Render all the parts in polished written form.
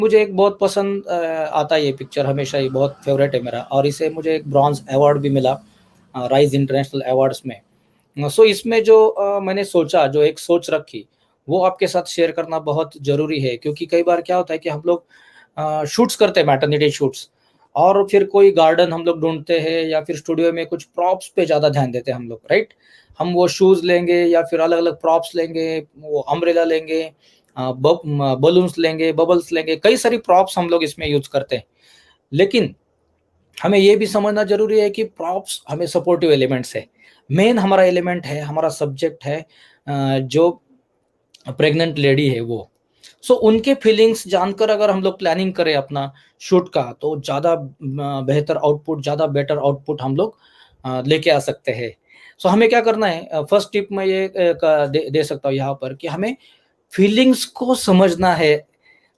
मुझे एक बहुत पसंद आता है ये पिक्चर, हमेशा ही बहुत फेवरेट है मेरा, और इसे मुझे एक ब्रॉन्ज अवार्ड भी मिला राइज इंटरनेशनल अवार्ड्स में। सो इसमें जो मैंने सोचा, जो एक सोच रखी, वो आपके साथ शेयर करना बहुत ज़रूरी है, क्योंकि कई बार क्या होता है कि हम लोग शूट्स करते हैं, मैटरनिटी शूट्स, और फिर कोई गार्डन हम लोग ढूँढते हैं या फिर स्टूडियो में कुछ प्रॉप्स पे ज़्यादा ध्यान देते हैं हम लोग, राइट? हम वो शूज़ लेंगे या फिर अलग-अलग प्रॉप्स लेंगे, वो अम्ब्रेला लेंगे, बलून्स लेंगे, बबल्स लेंगे, कई सारी प्रॉप्स हम लोग इसमें यूज़ करते हैं। लेकिन हमें ये भी समझना ज़रूरी है कि प्रॉप्स हमें सपोर्टिव एलिमेंट्स है। मेन हमारा एलिमेंट है, हमारा सब्जेक्ट है जो प्रेग्नेंट लेडी है वो। सो उनके फीलिंग्स जानकर अगर हम लोग प्लानिंग करें अपना शूट का, तो ज़्यादा बेहतर आउटपुट, ज़्यादा बेटर आउटपुट हम लोग लेके आ सकते हैं। सो हमें क्या करना है, फर्स्ट टिप मैं ये दे सकता हूँ यहाँ पर कि हमें फीलिंग्स को समझना है।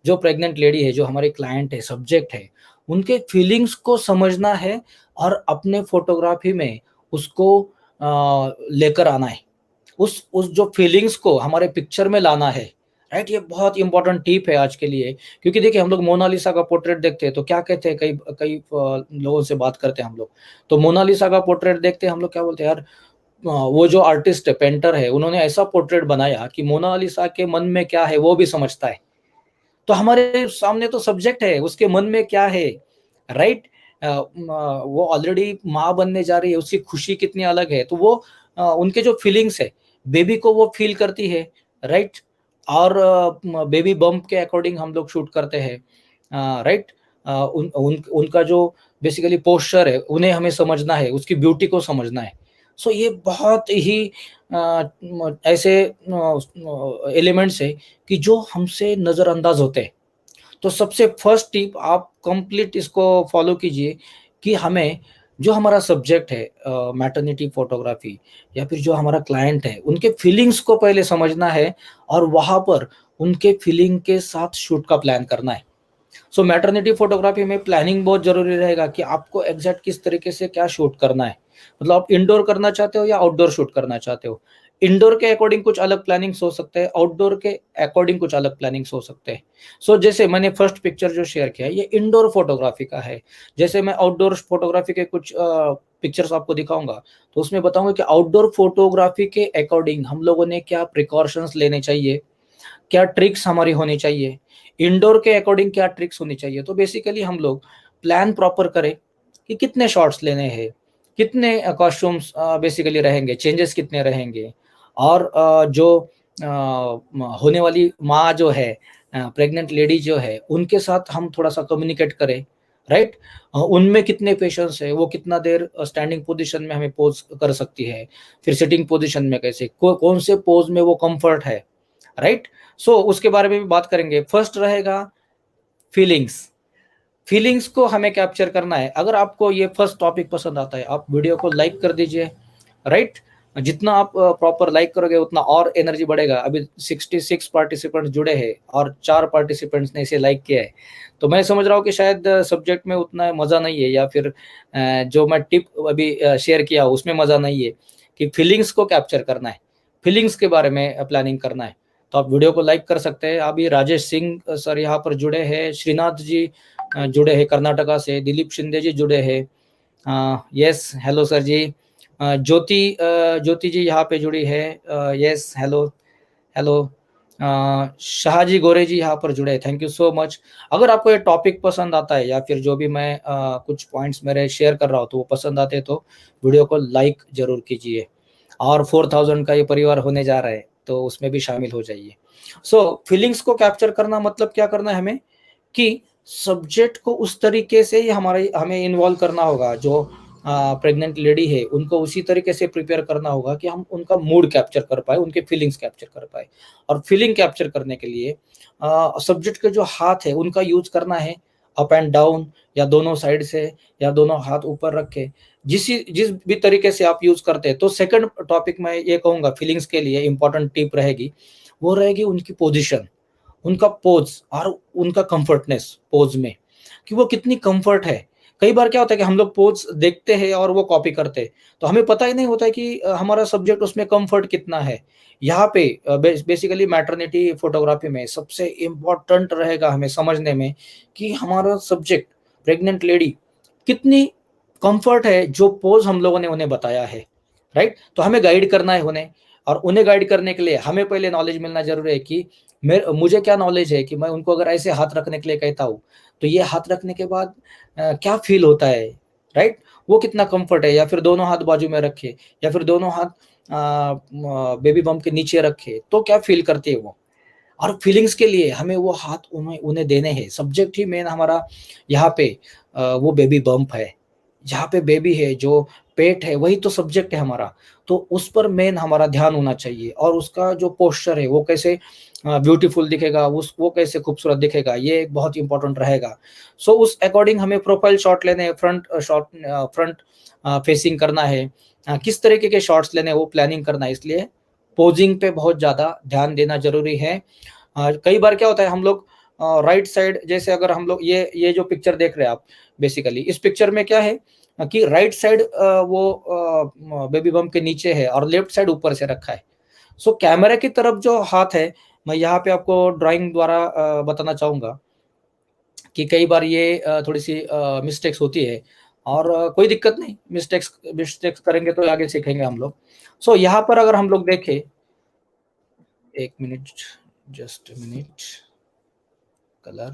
जो प्रेग्नेंट लेडी है, जो हमारे क्लाइंट है, सब्जेक्ट है, उनके फीलिंग्स को समझना है और अपने फ़ोटोग्राफ़ी में उसको लेकर आना है। उस जो फीलिंग्स को हमारे पिक्चर में लाना है, राइट? ये बहुत इम्पोर्टेंट टिप है आज के लिए, क्योंकि देखिए हम लोग मोनालिसा का पोर्ट्रेट देखते हैं तो क्या कहते हैं, कई कई लोगों से बात करते हैं हम लोग, तो मोनालिसा का पोर्ट्रेट देखते हैं हम लोग, क्या बोलते हैं यार, वो जो आर्टिस्ट है, पेंटर है, उन्होंने ऐसा पोर्ट्रेट बनाया कि मोनालिसा के मन में क्या है वो भी समझता है। तो हमारे सामने तो सब्जेक्ट है, उसके मन में क्या है, राइट? वो ऑलरेडी माँ बनने जा रही है, उसकी खुशी कितनी अलग है, तो वो उनके जो फीलिंग्स है, बेबी को वो फील करती है, राइट? और बेबी बम्प के अकॉर्डिंग हम लोग शूट करते हैं, राइट? उनका जो बेसिकली पोस्चर है, उन्हें हमें समझना है, उसकी ब्यूटी को समझना है। सो ये बहुत ही ऐसे एलिमेंट्स है कि जो हमसे नज़रअंदाज होते हैं। तो सबसे फर्स्ट टिप आप कंप्लीट इसको फॉलो कीजिए कि हमें जो हमारा सब्जेक्ट है, मैटरनिटी फोटोग्राफी या फिर जो हमारा क्लाइंट है, उनके फीलिंग्स को पहले समझना है और वहाँ पर उनके फीलिंग के साथ शूट का प्लान करना है। सो मैटरनिटी फोटोग्राफी में प्लानिंग बहुत ज़रूरी रहेगा कि आपको एग्जैक्ट किस तरीके से क्या शूट करना है। मतलब आप इंडोर करना चाहते हो या आउटडोर शूट करना चाहते हो। इंडोर के अकॉर्डिंग कुछ अलग प्लानिंग्स हो सकते हैं, आउटडोर के अकॉर्डिंग कुछ अलग प्लानिंग्स हो सकते हैं। सो जैसे मैंने फर्स्ट पिक्चर जो शेयर किया है, ये इंडोर फोटोग्राफी का है। जैसे मैं आउटडोर फोटोग्राफी के कुछ पिक्चर्स आपको दिखाऊंगा, तो उसमें बताऊंगा कि आउटडोर फोटोग्राफी के अकॉर्डिंग हम लोगों ने क्या प्रिकॉशंस लेने चाहिए, क्या ट्रिक्स हमारी होनी चाहिए, इंडोर के अकॉर्डिंग क्या ट्रिक्स होनी चाहिए। तो बेसिकली हम लोग प्लान प्रॉपर करें कि कितने शॉट्स लेने हैं, कितने कॉस्ट्यूम्स बेसिकली रहेंगे, चेंजेस कितने रहेंगे, और जो होने वाली माँ जो है, प्रेग्नेंट लेडी जो है, उनके साथ हम थोड़ा सा कम्युनिकेट करें, राइट? उनमें कितने पेशेंस है, वो कितना देर स्टैंडिंग पोजीशन में हमें पोज कर सकती है, फिर सिटिंग पोजीशन में कैसे, कौन से पोज में वो कंफर्ट है, राइट? सो उसके बारे में भी बात करेंगे। फर्स्ट रहेगा फीलिंग्स। फीलिंग्स को हमें कैप्चर करना है। अगर आपको ये फर्स्ट टॉपिक पसंद आता है, आप वीडियो को लाइक कर दीजिए, राइट? जितना आप प्रॉपर लाइक करोगे उतना और एनर्जी बढ़ेगा। अभी 66 पार्टिसिपेंट्स जुड़े हैं और 4 पार्टिसिपेंट्स ने इसे लाइक किया है, तो मैं समझ रहा हूँ कि शायद सब्जेक्ट में उतना मज़ा नहीं है, या फिर जो मैं टिप अभी शेयर किया उसमें मज़ा नहीं है, कि फीलिंग्स को कैप्चर करना है, फीलिंग्स के बारे में प्लानिंग करना है। तो आप वीडियो को लाइक कर सकते हैं। अभी राजेश सिंह सर यहाँ पर जुड़े हैं, श्रीनाथ जी जुड़े हैं कर्नाटका से, दिलीप शिंदे जी जुड़े हैं, यस हेलो सर जी, ज्योति जी यहाँ पे जुड़ी है, यस हेलो हेलो, शाहजी गोरे जी यहाँ पर जुड़े हैं, थैंक यू सो मच। अगर आपको ये टॉपिक पसंद आता है या फिर जो भी मैं कुछ पॉइंट्स मेरे शेयर कर रहा हूँ तो वो पसंद आते हैं, तो वीडियो को लाइक जरूर कीजिए, और 4000 का ये परिवार होने जा रहा है तो उसमें भी शामिल हो जाइए। सो फीलिंग्स को कैप्चर करना मतलब क्या करना है हमें, कि सब्जेक्ट को उस तरीके से ही हमें इन्वॉल्व करना होगा, जो प्रेग्नेंट लेडी है उनको उसी तरीके से प्रिपेयर करना होगा कि हम उनका मूड कैप्चर कर पाए, उनके फीलिंग्स कैप्चर कर पाए। और फीलिंग कैप्चर करने के लिए सब्जेक्ट के जो हाथ है उनका यूज करना है, अप एंड डाउन, या दोनों साइड से, या दोनों हाथ ऊपर रख के, जिस भी तरीके से आप यूज करते हैं। तो सेकंड टॉपिक मैं ये कहूँगा फीलिंग्स के लिए इंपॉर्टेंट टिप रहेगी, वो रहेगी उनकी पोजिशन, उनका पोज और उनका कंफर्टनेस पोज में, कि वो कितनी कंफर्ट है, कई बार क्या होता है कि हम लोग पोज देखते हैं और वो कॉपी करते हैं, तो हमें पता ही नहीं होता है कि हमारा सब्जेक्ट उसमें कम्फर्ट कितना है। यहाँ पे बेसिकली मैटरनिटी फोटोग्राफी में सबसे इम्पोर्टेंट रहेगा हमें समझने में कि हमारा सब्जेक्ट प्रेग्नेंट लेडी कितनी कम्फर्ट है जो पोज हम लोगों ने उन्हें बताया है, राइट? तो हमें गाइड करना है उन्हें, और उन्हें गाइड करने के लिए हमें पहले नॉलेज मिलना ज़रूरी है कि मुझे क्या नॉलेज है कि मैं उनको अगर ऐसे हाथ रखने के लिए कहता हूँ, तो ये हाथ रखने के बाद क्या फ़ील होता है, राइट? वो कितना कम्फर्ट है, या फिर दोनों हाथ बाजू में रखे, या फिर दोनों हाथ बेबी बम्प के नीचे रखे, तो क्या फ़ील करती है वो? और फीलिंग्स के लिए हमें वो हाथ उन्हें उन्हें देने हैं। सब्जेक्ट ही मेन हमारा यहाँ पे वो बेबी बम्प है। जहाँ पे बेबी है, जो पेट है, वही तो सब्जेक्ट है हमारा। तो उस पर मेन हमारा ध्यान होना चाहिए, और उसका जो पोस्चर है वो कैसे ब्यूटीफुल दिखेगा, उस वो कैसे खूबसूरत दिखेगा, ये एक बहुत इम्पोर्टेंट रहेगा। सो उस अकॉर्डिंग हमें प्रोफाइल शॉट लेने हैं, फ्रंट फेसिंग करना है। किस तरीके के शॉट्स लेने हैं वो प्लानिंग करना है, इसलिए पोजिंग पे बहुत ज़्यादा ध्यान देना ज़रूरी है। कई बार क्या होता है, हम लोग राइट साइड, जैसे अगर हम लोग ये जो पिक्चर देख रहे हैं आप, बेसिकली इस पिक्चर में क्या है कि राइट साइड वो बेबी बम के नीचे है और लेफ्ट साइड ऊपर से रखा है। सो कैमरा की तरफ जो हाथ है, मैं यहाँ पे आपको ड्राइंग द्वारा बताना चाहूँगा कि कई बार ये थोड़ी-सी मिस्टेक्स होती है, और कोई दिक्कत नहीं, मिस्टेक्स मिस्टेक्स करेंगे तो आगे सीखेंगे हम लोग। सो यहाँ पर अगर हम लोग देखें, 1 minute, just a minute, colour,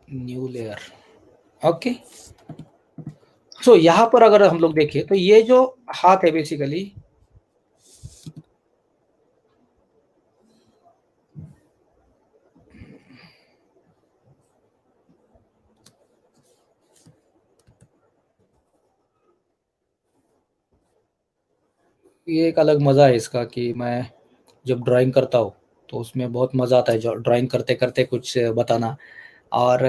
new layer, okay. So यहाँ पर अगर हम लोग देखें तो ये जो हाथ है बेसिकली, ये एक अलग मज़ा है इसका कि मैं जब ड्राइंग करता हूँ, तो उसमें बहुत मज़ा आता है जो ड्राइंग करते-करते कुछ बताना, और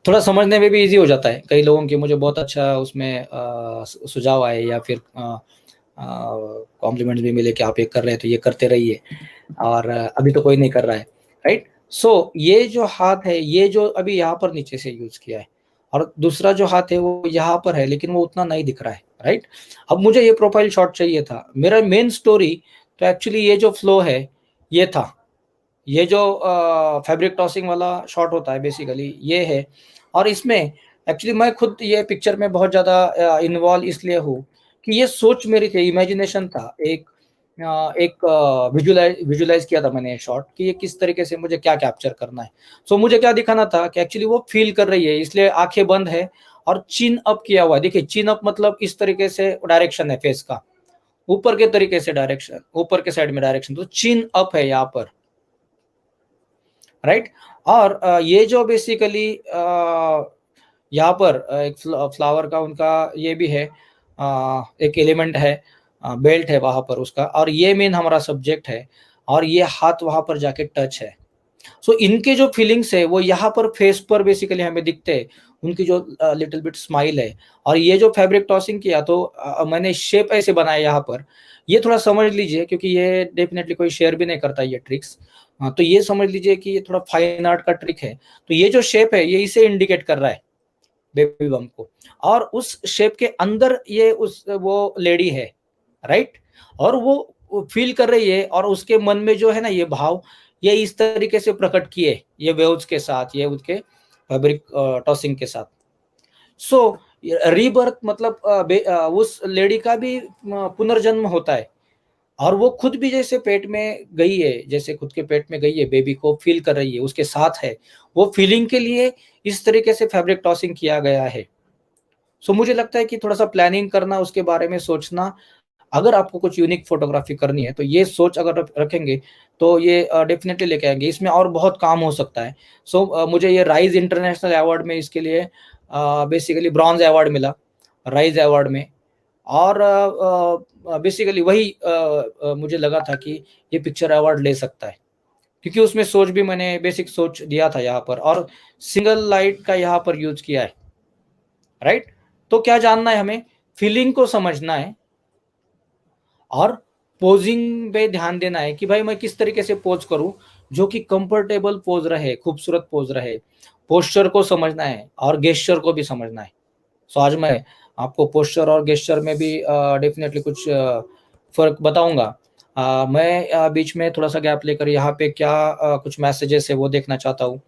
थोड़ा समझने में भी ईज़ी हो जाता है। कई लोगों की मुझे बहुत अच्छा उसमें सुझाव आए, या फिर कॉम्प्लीमेंट्स भी मिले कि आप ये कर रहे हैं तो ये करते रहिए, और अभी तो कोई नहीं कर रहा है, राइट? सो ये जो हाथ है, ये जो अभी यहाँ पर नीचे से यूज़ किया है, और दूसरा जो हाथ है वो यहाँ पर है, लेकिन वो उतना नहीं दिख रहा है, राइट? अब मुझे ये प्रोफाइल शॉट चाहिए था। मेरा मेन स्टोरी तो एक्चुअली ये जो फ्लो है, ये था। ये जो फैब्रिक टॉसिंग वाला शॉट होता है बेसिकली ये है, और इसमें एक्चुअली मैं खुद ये पिक्चर में बहुत ज़्यादा इन्वॉल्व इसलिए हूँ कि ये सोच मेरी थी, इमेजिनेशन था, एक विजुलाइज़ किया था मैंने ये शॉट कि ये किस तरीके से मुझे क्या कैप्चर करना है। सो मुझे क्या दिखाना था कि एक्चुअली वो फ़ील कर रही है, इसलिए आँखें बंद है और चिन अप किया हुआ है। देखिए, चिन अप मतलब इस तरीके से डायरेक्शन है फेस का, ऊपर के तरीके से डायरेक्शन, ऊपर के साइड में डायरेक्शन, तो चिन अप है यहाँ पर, राइट? और ये जो बेसिकली यहाँ पर एक फ्लावर का उनका ये भी है, एक एलिमेंट है, बेल्ट है वहाँ पर उसका, और ये मेन हमारा सब्जेक्ट है, और ये हाथ वहाँ पर जाके टच है। सो इनके जो फीलिंग्स है वो यहाँ पर फेस पर बेसिकली हमें दिखते हैं, उनकी जो लिटिल बिट स्माइल है, और ये जो फैब्रिक टॉसिंग किया तो मैंने शेप ऐसे बनाया यहाँ पर, ये थोड़ा समझ लीजिए क्योंकि ये डेफिनेटली कोई शेयर भी नहीं करता ये ट्रिक्स। तो ये समझ लीजिए कि ये थोड़ा फाइन आर्ट का ट्रिक है। तो ये जो शेप है ये इसे इंडिकेट कर रहा है बेबी बम को, और उस शेप के अंदर ये उस वो लेडी है, राइट? और वो फील कर रही है, और उसके मन में जो है ना ये भाव, ये इस तरीके से प्रकट किए, ये वेव्स के साथ, ये उसके फैब्रिक टॉसिंग के साथ। सो रीबर्थ मतलब उस लेडी का भी पुनर्जन्म होता है, और वो खुद भी जैसे पेट में गई है, जैसे खुद के पेट में गई है, बेबी को फील कर रही है, उसके साथ है, वो फीलिंग के लिए इस तरीके से फैब्रिक टॉसिंग किया गया है। सो मुझे लगता है कि थोड़ा-सा प्लानिंग करना, उसके बारे में सोचना, अगर आपको कुछ यूनिक फ़ोटोग्राफ़ी करनी है, तो ये सोच अगर रखेंगे, तो ये डेफ़िनेटली लेके आएँगे। इसमें और बहुत काम हो सकता है। सो मुझे ये राइज़ इंटरनेशनल अवार्ड में इसके लिए बेसिकली ब्रॉन्ज़ अवार्ड मिला, राइज़ अवार्ड में, और बेसिकली वही मुझे लगा था कि ये पिक्चर अवार्ड ले सकता है। क्योंकि उसमें सोच भी मैंने बेसिक सोच दिया था यहाँ पर, और सिंगल लाइट का यहाँ पर यूज़ किया है, राइट? तो क्या जानना है हमें? फीलिंग को समझना है, और पोजिंग पे ध्यान देना है कि भाई मैं किस तरीके से पोज करूँ जो कि कंफर्टेबल पोज रहे, खूबसूरत पोज रहे। पोस्चर को समझना है और गेस्चर को भी समझना है। सो आज मैं आपको पोस्चर और गेस्चर में भी डेफिनेटली कुछ फर्क बताऊंगा। मैं बीच में थोड़ा सा गैप लेकर यहाँ पे क्या कुछ मैसेजेस है वो देखना चाहता हूँ।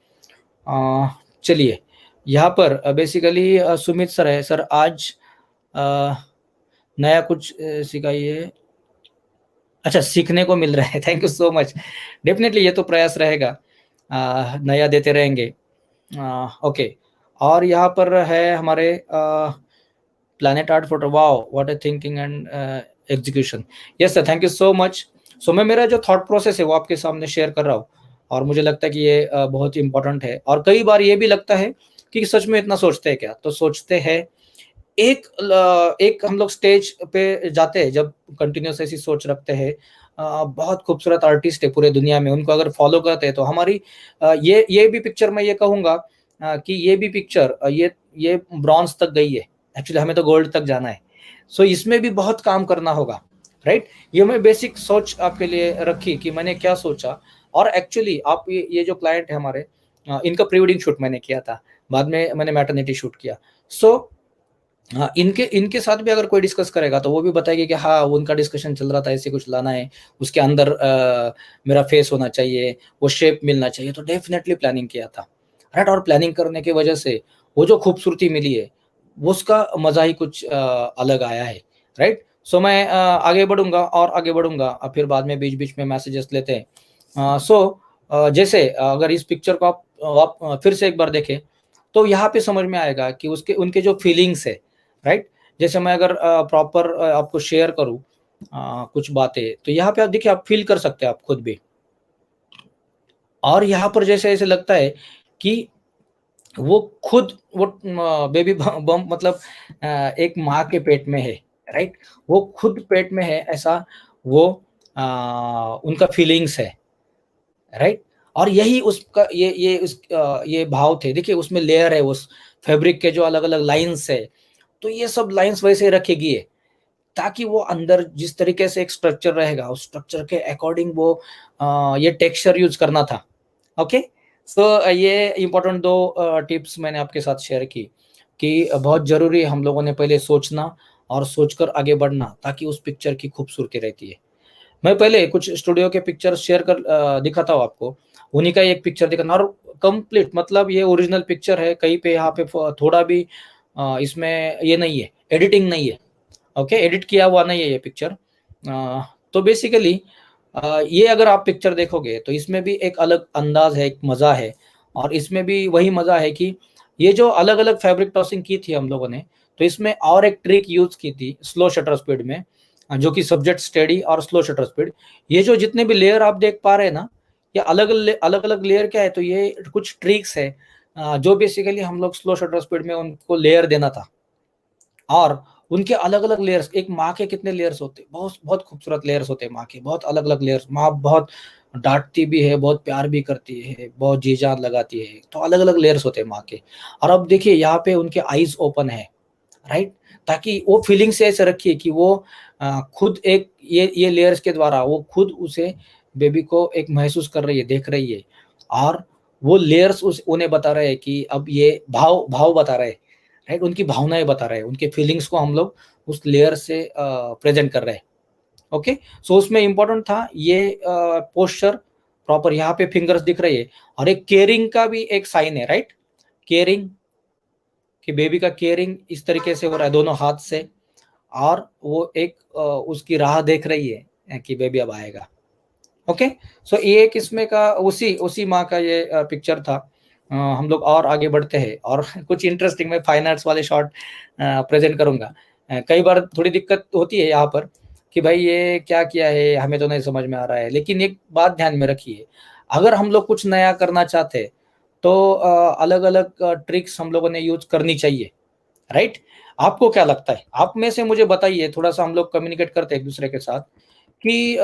चलिए, यहाँ पर बेसिकली सुमित सर है। सर आज अ, नया कुछ सिखाइए। अच्छा, सीखने को मिल रहा है, thank you so much. Definitely ये तो प्रयास रहेगा, नया देते रहेंगे। ओके, और यहाँ पर है हमारे planet art photo. Wow, what a thinking and execution. Yes sir, thank you so much. So मैं मेरा जो थॉट प्रोसेस है वो आपके सामने शेयर कर रहा हूँ, और मुझे लगता है कि ये बहुत ही इंपॉर्टेंट है। और कई बार ये भी लगता है कि सच में इतना सोचते हैं क्या, तो सोचते हैं। एक हम लोग स्टेज पे जाते हैं जब कंटिन्यूस ऐसी सोच रखते हैं। बहुत खूबसूरत आर्टिस्ट है पूरे दुनिया में, उनको अगर फॉलो करते हैं तो हमारी ये भी पिक्चर मैं ये कहूंगा कि ये भी पिक्चर ये ब्रॉन्ज तक गई है। एक्चुअली हमें तो गोल्ड तक जाना है। सो इसमें भी बहुत काम करना होगा, राइट। ये मैं बेसिक सोच आपके लिए रखी कि मैंने क्या सोचा। और एक्चुअली आप ये जो क्लाइंट है हमारे, इनका प्री वेडिंग शूट मैंने किया था, बाद में मैंने मैटरनिटी शूट किया। सो हाँ, इनके इनके साथ भी अगर कोई डिस्कस करेगा तो वो भी बताएगी कि हाँ, उनका डिस्कशन चल रहा था, ऐसे कुछ लाना है, उसके अंदर मेरा फेस होना चाहिए, वो शेप मिलना चाहिए। तो डेफिनेटली प्लानिंग किया था, राइट। और प्लानिंग करने की वजह से वो जो खूबसूरती मिली है, वो उसका मजा ही कुछ अलग आया है, राइट। सो मैं आगे बढ़ूंगा और आगे बढ़ूंगा, फिर बाद में बीच बीच में मैसेजेस लेते हैं। जैसे अगर इस पिक्चर को आप फिर से एक बार देखें, तो यहाँ पे समझ में आएगा कि उसके उनके जो फीलिंग्स है, राइट। जैसे मैं अगर प्रॉपर आपको शेयर करूं कुछ बातें, तो यहाँ पे आप देखिए, आप फील कर सकते हैं आप खुद भी। और यहाँ पर जैसे ऐसे लगता है कि वो खुद वो बेबी बम मतलब एक माँ के पेट में है, राइट। वो खुद पेट में है, ऐसा वो उनका फीलिंग्स है, राइट। और यही उसका ये भाव थे। देखिए उसमें लेयर है, उस फैब्रिक के जो अलग अलग लाइंस है, तो ये सब लाइंस वैसे रखेगी है, ताकि वो अंदर जिस तरीके से एक स्ट्रक्चर रहेगा, उस स्ट्रक्चर के अकॉर्डिंग वो ये टेक्सचर यूज करना था। ओके। सो ये इंपॉर्टेंट दो टिप्स मैंने आपके साथ शेयर की कि बहुत जरूरी है हम लोगों ने पहले सोचना और सोचकर आगे बढ़ना, ताकि उस पिक्चर की खूबसूरती रहती है। मैं पहले कुछ स्टूडियो के पिक्चर शेयर कर दिखाता हूँ आपको। उन्हीं का एक पिक्चर दिखाना, और कंप्लीट मतलब ये ओरिजिनल पिक्चर है, कहीं पे यहाँ पे थोड़ा भी इसमें ये नहीं है, एडिटिंग नहीं है। ओके, एडिट किया हुआ नहीं है ये पिक्चर। तो बेसिकली ये अगर आप पिक्चर देखोगे तो इसमें भी एक अलग अंदाज है, एक मजा है। और इसमें भी वही मजा है कि ये जो अलग अलग फैब्रिक टॉसिंग की थी हम लोगों ने, तो इसमें और एक ट्रिक यूज की थी स्लो शटर स्पीड में, जो कि सब्जेक्ट स्टेडी और स्लो शटर स्पीड। ये जो जितने भी लेयर आप देख पा रहे हैं ना, ये अलग अलग अलग लेयर क्या है, तो ये कुछ ट्रिक्स है जो बेसिकली हम लोग स्लो शटर स्पीड में उनको लेयर देना था। और उनके अलग अलग लेयर्स, एक माँ के कितने लेयर्स होते हैं, बहुत बहुत खूबसूरत लेयर्स होते हैं माँ के, बहुत अलग अलग लेयर्स। माँ बहुत डांटती भी है, बहुत प्यार भी करती है, बहुत जी जान लगाती है, तो अलग अलग लेयर्स होते हैं माँ के। और अब देखिए यहाँ पे उनके आईज ओपन है, राइट। ताकि वो फीलिंग से ऐसे रखिए कि वो खुद एक ये लेयर्स के द्वारा वो खुद उसे बेबी को एक महसूस कर रही है, देख रही है। और वो लेयर्स उस उन्हें बता रहे हैं कि अब ये भाव भाव बता रहे हैं, राइट। उनकी भावनाएं बता रहे हैं, उनके फीलिंग्स को हम लोग उस लेयर से प्रेजेंट कर रहे हैं। ओके। सो उसमें इंपॉर्टेंट था ये पोस्चर प्रॉपर, यहाँ पे फिंगर्स दिख रही है, और एक केयरिंग का भी एक साइन है, राइट। केयरिंग, कि बेबी का केयरिंग इस तरीके से हो रहा है दोनों हाथ से। और वो एक उसकी राह देख रही है कि बेबी अब आएगा। ओके। सो ये एक इसमें का उसी उसी माँ का ये पिक्चर था। हम लोग और आगे बढ़ते हैं, और कुछ इंटरेस्टिंग मैं फाइन आर्ट्स वाले शॉट प्रेजेंट करूंगा। कई बार थोड़ी दिक्कत होती है यहाँ पर कि भाई ये क्या किया है, हमें तो नहीं समझ में आ रहा है। लेकिन एक बात ध्यान में रखिए, अगर हम लोग कुछ नया करना चाहते हैं तो अलग अलग ट्रिक्स हम लोगों ने यूज करनी चाहिए, राइट। आपको क्या लगता है, आप में से मुझे बताइए, थोड़ा सा हम लोग कम्युनिकेट करते हैं एक दूसरे के साथ कि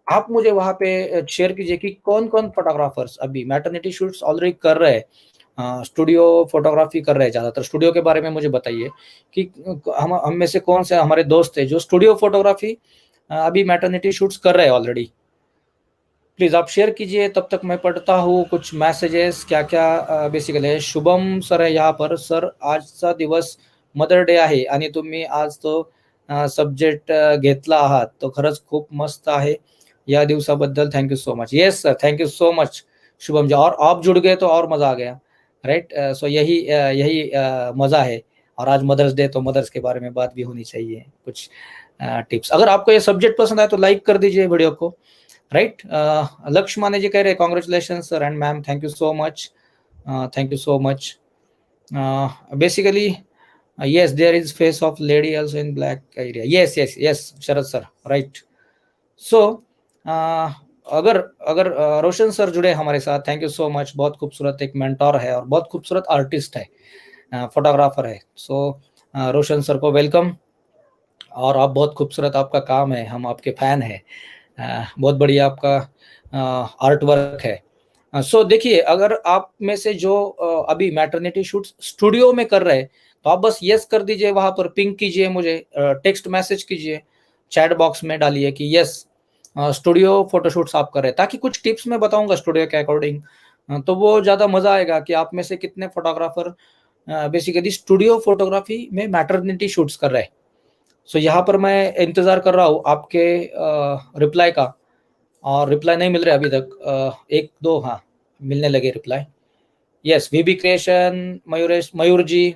आप मुझे वहाँ पे शेयर कीजिए कि कौन-कौन फोटोग्राफर्स अभी मैटरनिटी शूट्स ऑलरेडी कर रहे हैं, स्टूडियो फोटोग्राफी कर रहे हैं ज़्यादातर। स्टूडियो के बारे में मुझे बताइए कि हम में से कौन से हमारे दोस्त हैं जो स्टूडियो फोटोग्राफी अभी मैटरनिटी शूट्स कर रहे हैं ऑलरेडी। प्लीज़ आप शेयर कीजिए, तब तक मैं पढ़ता हूँ कुछ मैसेजेस क्या क्या बेसिकली है. शुभम सर है यहाँ पर. सर आजचा दिवस मदर डे आहे आणि तुम्ही आज तो सब्जेक्ट घेतला आहात, तो खरंच खूप मस्त आहे. या दिवसाबद्दल thank you so much. Yes sir, thank you so much Shubham ji. और आप जुड़ गए तो और मज़ा आ गया, राइट. सो यही मज़ा है. और आज मदर्स डे, तो मदर्स के बारे में बात भी होनी चाहिए, कुछ टिप्स. अगर आपको ये सब्जेक्ट पसंद आए तो लाइक कर दीजिए वीडियो को, राइट. लक्ष्य माने जी कह रहे congratulation sir and ma'am, thank you so much. Thank you so much. Basically yes, there is face of lady also in black area. yes Sharad sir, right. So अगर अगर रोशन सर जुड़े हमारे साथ, थैंक यू सो मच. बहुत खूबसूरत एक mentor है और बहुत खूबसूरत आर्टिस्ट है, फोटोग्राफर है. सो रोशन सर को वेलकम. और आप बहुत खूबसूरत, आपका काम है, हम आपके फैन हैं. बहुत बढ़िया आपका आर्ट वर्क है. सो देखिए, अगर आप में से जो अभी मैटरनिटी शूट स्टूडियो में कर रहे हैं, तो आप बस यस कर दीजिए, वहां पर पिंग कीजिए मुझे, टेक्स्ट मैसेज कीजिए, चैट बॉक्स में डालिए कि यस स्टूडियो फोटोशूट्स आप कर रहे हैं, ताकि कुछ टिप्स मैं बताऊंगा स्टूडियो के अकॉर्डिंग. तो वो ज़्यादा मज़ा आएगा कि आप में से कितने फोटोग्राफर बेसिकली स्टूडियो फोटोग्राफी में मैटरनिटी शूट्स कर रहे हैं. सो यहाँ पर मैं इंतज़ार कर रहा हूँ आपके रिप्लाई का, और रिप्लाई नहीं मिल रहा अभी तक. एक दो हाँ मिलने लगे reply. Yes, VB creation, Mayur ji,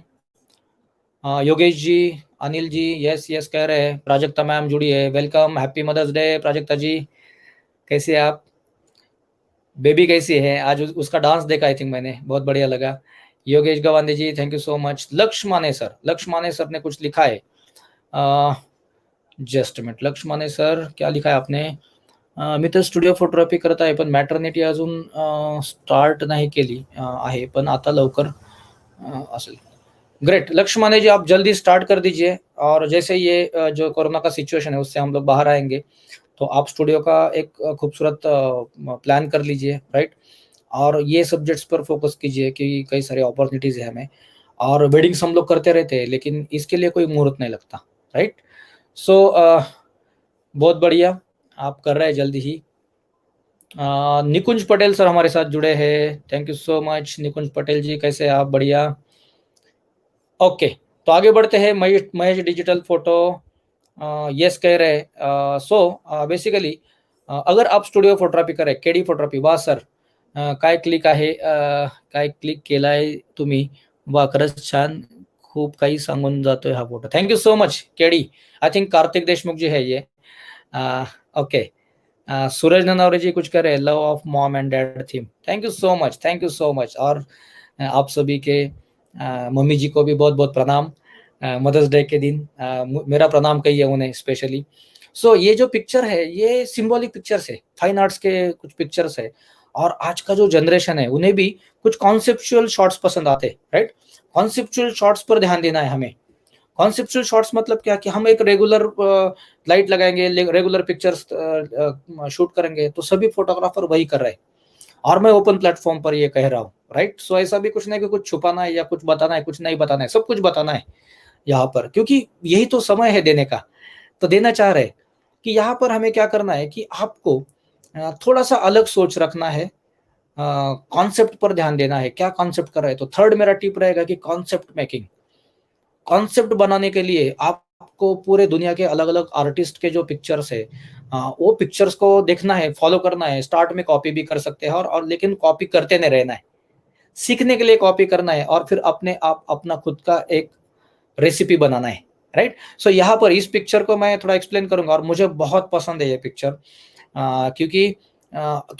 Yogesh ji, Anil ji, yes कह रहे हैं. प्राजक्ता मैम जुड़ी है, welcome. Happy mother's day Prajakta ji. कैसे आप? बेबी कैसी है? आज उसका डांस देखा आई थिंक मैंने, बहुत बढ़िया लगा. योगेश गवांदे जी, थैंक यू सो मच. लक्ष्य माने सर ने कुछ लिखा है. Just minute. लक्ष्य माने सर क्या लिखा है आपने? मी तर स्टुडिओ फोटोग्राफी करत आहे, पण मॅटर्निटी अजून स्टार्ट नाही केली आहे, पण आता लवकर असेल. ग्रेट. लक्ष्य माने जी, आप जल्दी स्टार्ट कर दीजिए, और जैसे ये जो कोरोना का सिचुएशन है उससे हम लोग बाहर आएंगे, तो आप स्टूडियो का एक खूबसूरत प्लान कर लीजिए, राइट. और ये सब्जेक्ट्स पर फोकस कीजिए कि कई सारे अपॉर्चुनिटीज़ है हमें. और वेडिंग्स हम लोग करते रहते हैं, लेकिन इसके लिए कोई मुहूर्त नहीं लगता, राइट. सो बहुत बढ़िया, आप कर रहे हैं जल्दी ही. निकुंज पटेल सर हमारे साथ जुड़े हैं, थैंक यू सो मच. निकुंज पटेल जी, कैसे आप? बढ़िया. ओके, तो आगे बढ़ते हैं. महेश डिजिटल फोटो यस कह रहे हैं. सो बेसिकली अगर आप स्टुडिओ फोटोग्राफी करें, केडी फोटोग्राफी, वा सर काय क्लिक आहे, काय क्लिक केलाय तुम्ही, वा खरंच छान, खूप काही सांगून जातोय हा photo. Thank you so much KD. I think Kartik Deshmukh ji है ये. ओके. सूरज ननावरे जी कुछ कह रहे हैं, love of mom and dad theme. Thank you so much, thank you so much. और आप सभी के मम्मी जी को भी बहुत बहुत प्रणाम. मदर्स डे के दिन मेरा प्रणाम कहिए उन्हें स्पेशली. सो ये जो पिक्चर है, ये सिंबॉलिक पिक्चर्स है, फाइन आर्ट्स के कुछ पिक्चर्स है. और आज का जो जनरेशन है, उन्हें भी कुछ कॉन्सेप्चुअल शॉट्स पसंद आते हैं, राइट. कॉन्सेप्चुअल शॉट्स पर ध्यान देना है हमें. कॉन्सेप्चुअल शॉट्स मतलब क्या, कि हम एक रेगुलर लाइट लगाएंगे, रेगुलर पिक्चर्स शूट करेंगे, तो सभी फोटोग्राफर वही कर रहे हैं. और मैं ओपन प्लेटफॉर्म पर ये कह रहा हूँ, राइट. सो ऐसा भी कुछ नहीं कि कुछ छुपाना है या कुछ बताना है, कुछ नहीं बताना है, सब कुछ बताना है यहाँ पर, क्योंकि यही तो समय है देने का. तो देना चाह रहे कि यहाँ पर हमें क्या करना है कि आपको थोड़ा सा अलग सोच रखना है, कॉन्सेप्ट पर ध्यान देना है. क्या कॉन्सेप्ट कर रहे हैं? तो थर्ड मेरा टिप रहेगा कि कॉन्सेप्ट मेकिंग. कॉन्सेप्ट बनाने के लिए आपको पूरे दुनिया के अलग अलग आर्टिस्ट के जो पिक्चर्स है, वो पिक्चर्स को देखना है, फॉलो करना है. स्टार्ट में कॉपी भी कर सकते हैं, और लेकिन कॉपी करते नहीं रहना है. सीखने के लिए कॉपी करना है, और फिर अपने आप अपना खुद का एक रेसिपी बनाना है, राइट. सो यहाँ पर इस पिक्चर को मैं थोड़ा एक्सप्लेन करूंगा, और मुझे बहुत पसंद है ये पिक्चर, क्योंकि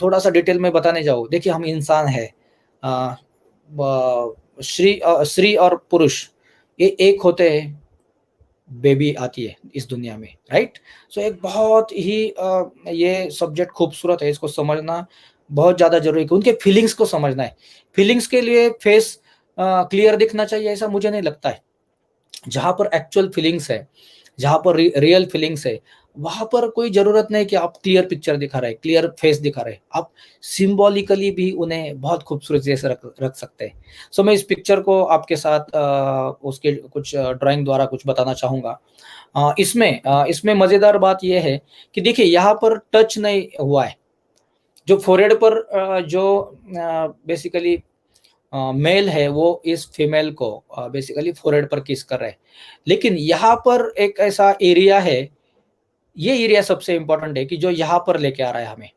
थोड़ा सा डिटेल में बताने जाऊँ. देखिए, हम इंसान है, स्त्री और पुरुष ये एक होते हैं, बेबी आती है इस दुनिया में, राइट. सो एक बहुत ही ये सब्जेक्ट खूबसूरत है, इसको समझना बहुत ज़्यादा जरूरी है, कि उनके फीलिंग्स को समझना है. फीलिंग्स के लिए फेस क्लियर दिखना चाहिए ऐसा मुझे नहीं लगता है. जहाँ पर एक्चुअल फीलिंग्स है, जहाँ पर रियल फीलिंग्स है, वहां पर कोई जरूरत नहीं कि आप क्लियर पिक्चर दिखा रहे, क्लियर फेस दिखा रहे. आप सिंबॉलिकली भी उन्हें बहुत खूबसूरती से रख सकते हैं. सो मैं इस पिक्चर को आपके साथ उसके कुछ ड्राइंग द्वारा कुछ बताना चाहूँगा. इसमें मज़ेदार बात यह है कि देखिए, यहाँ पर टच नहीं हुआ है. जो फोरहेड पर जो बेसिकली मेल है वो इस फीमेल को बेसिकली फोरहेड पर किस कर रहा है, लेकिन यहाँ पर एक ऐसा एरिया है, ये एरिया सबसे इंपॉर्टेंट है कि जो यहाँ पर लेके आ रहा है हमें,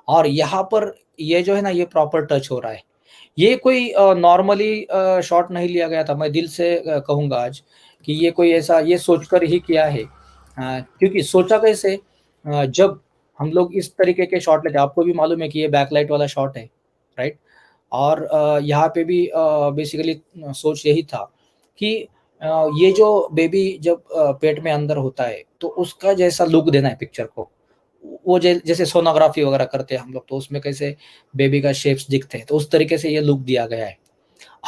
और यहाँ पर ये जो है ना, ये प्रॉपर टच हो रहा है। ये कोई नॉर्मली शॉट नहीं लिया गया था, मैं दिल से कहूँगा आज कि ये कोई ऐसा ये सोचकर ही किया है। क्योंकि सोचा कैसे, जब हम लोग इस तरीके के शॉट लेते हैं, आपको भी मालूम है कि ये बैकलाइट वाला शॉट है, राइट? और यहाँ पे भी बेसिकली सोच यही था कि ये जो बेबी जब पेट में अंदर होता है तो उसका जैसा लुक देना है पिक्चर को। वो जैसे सोनोग्राफी वगैरह करते हैं हम लोग, तो उसमें कैसे बेबी का शेप्स दिखते हैं, तो उस तरीके से ये लुक दिया गया है।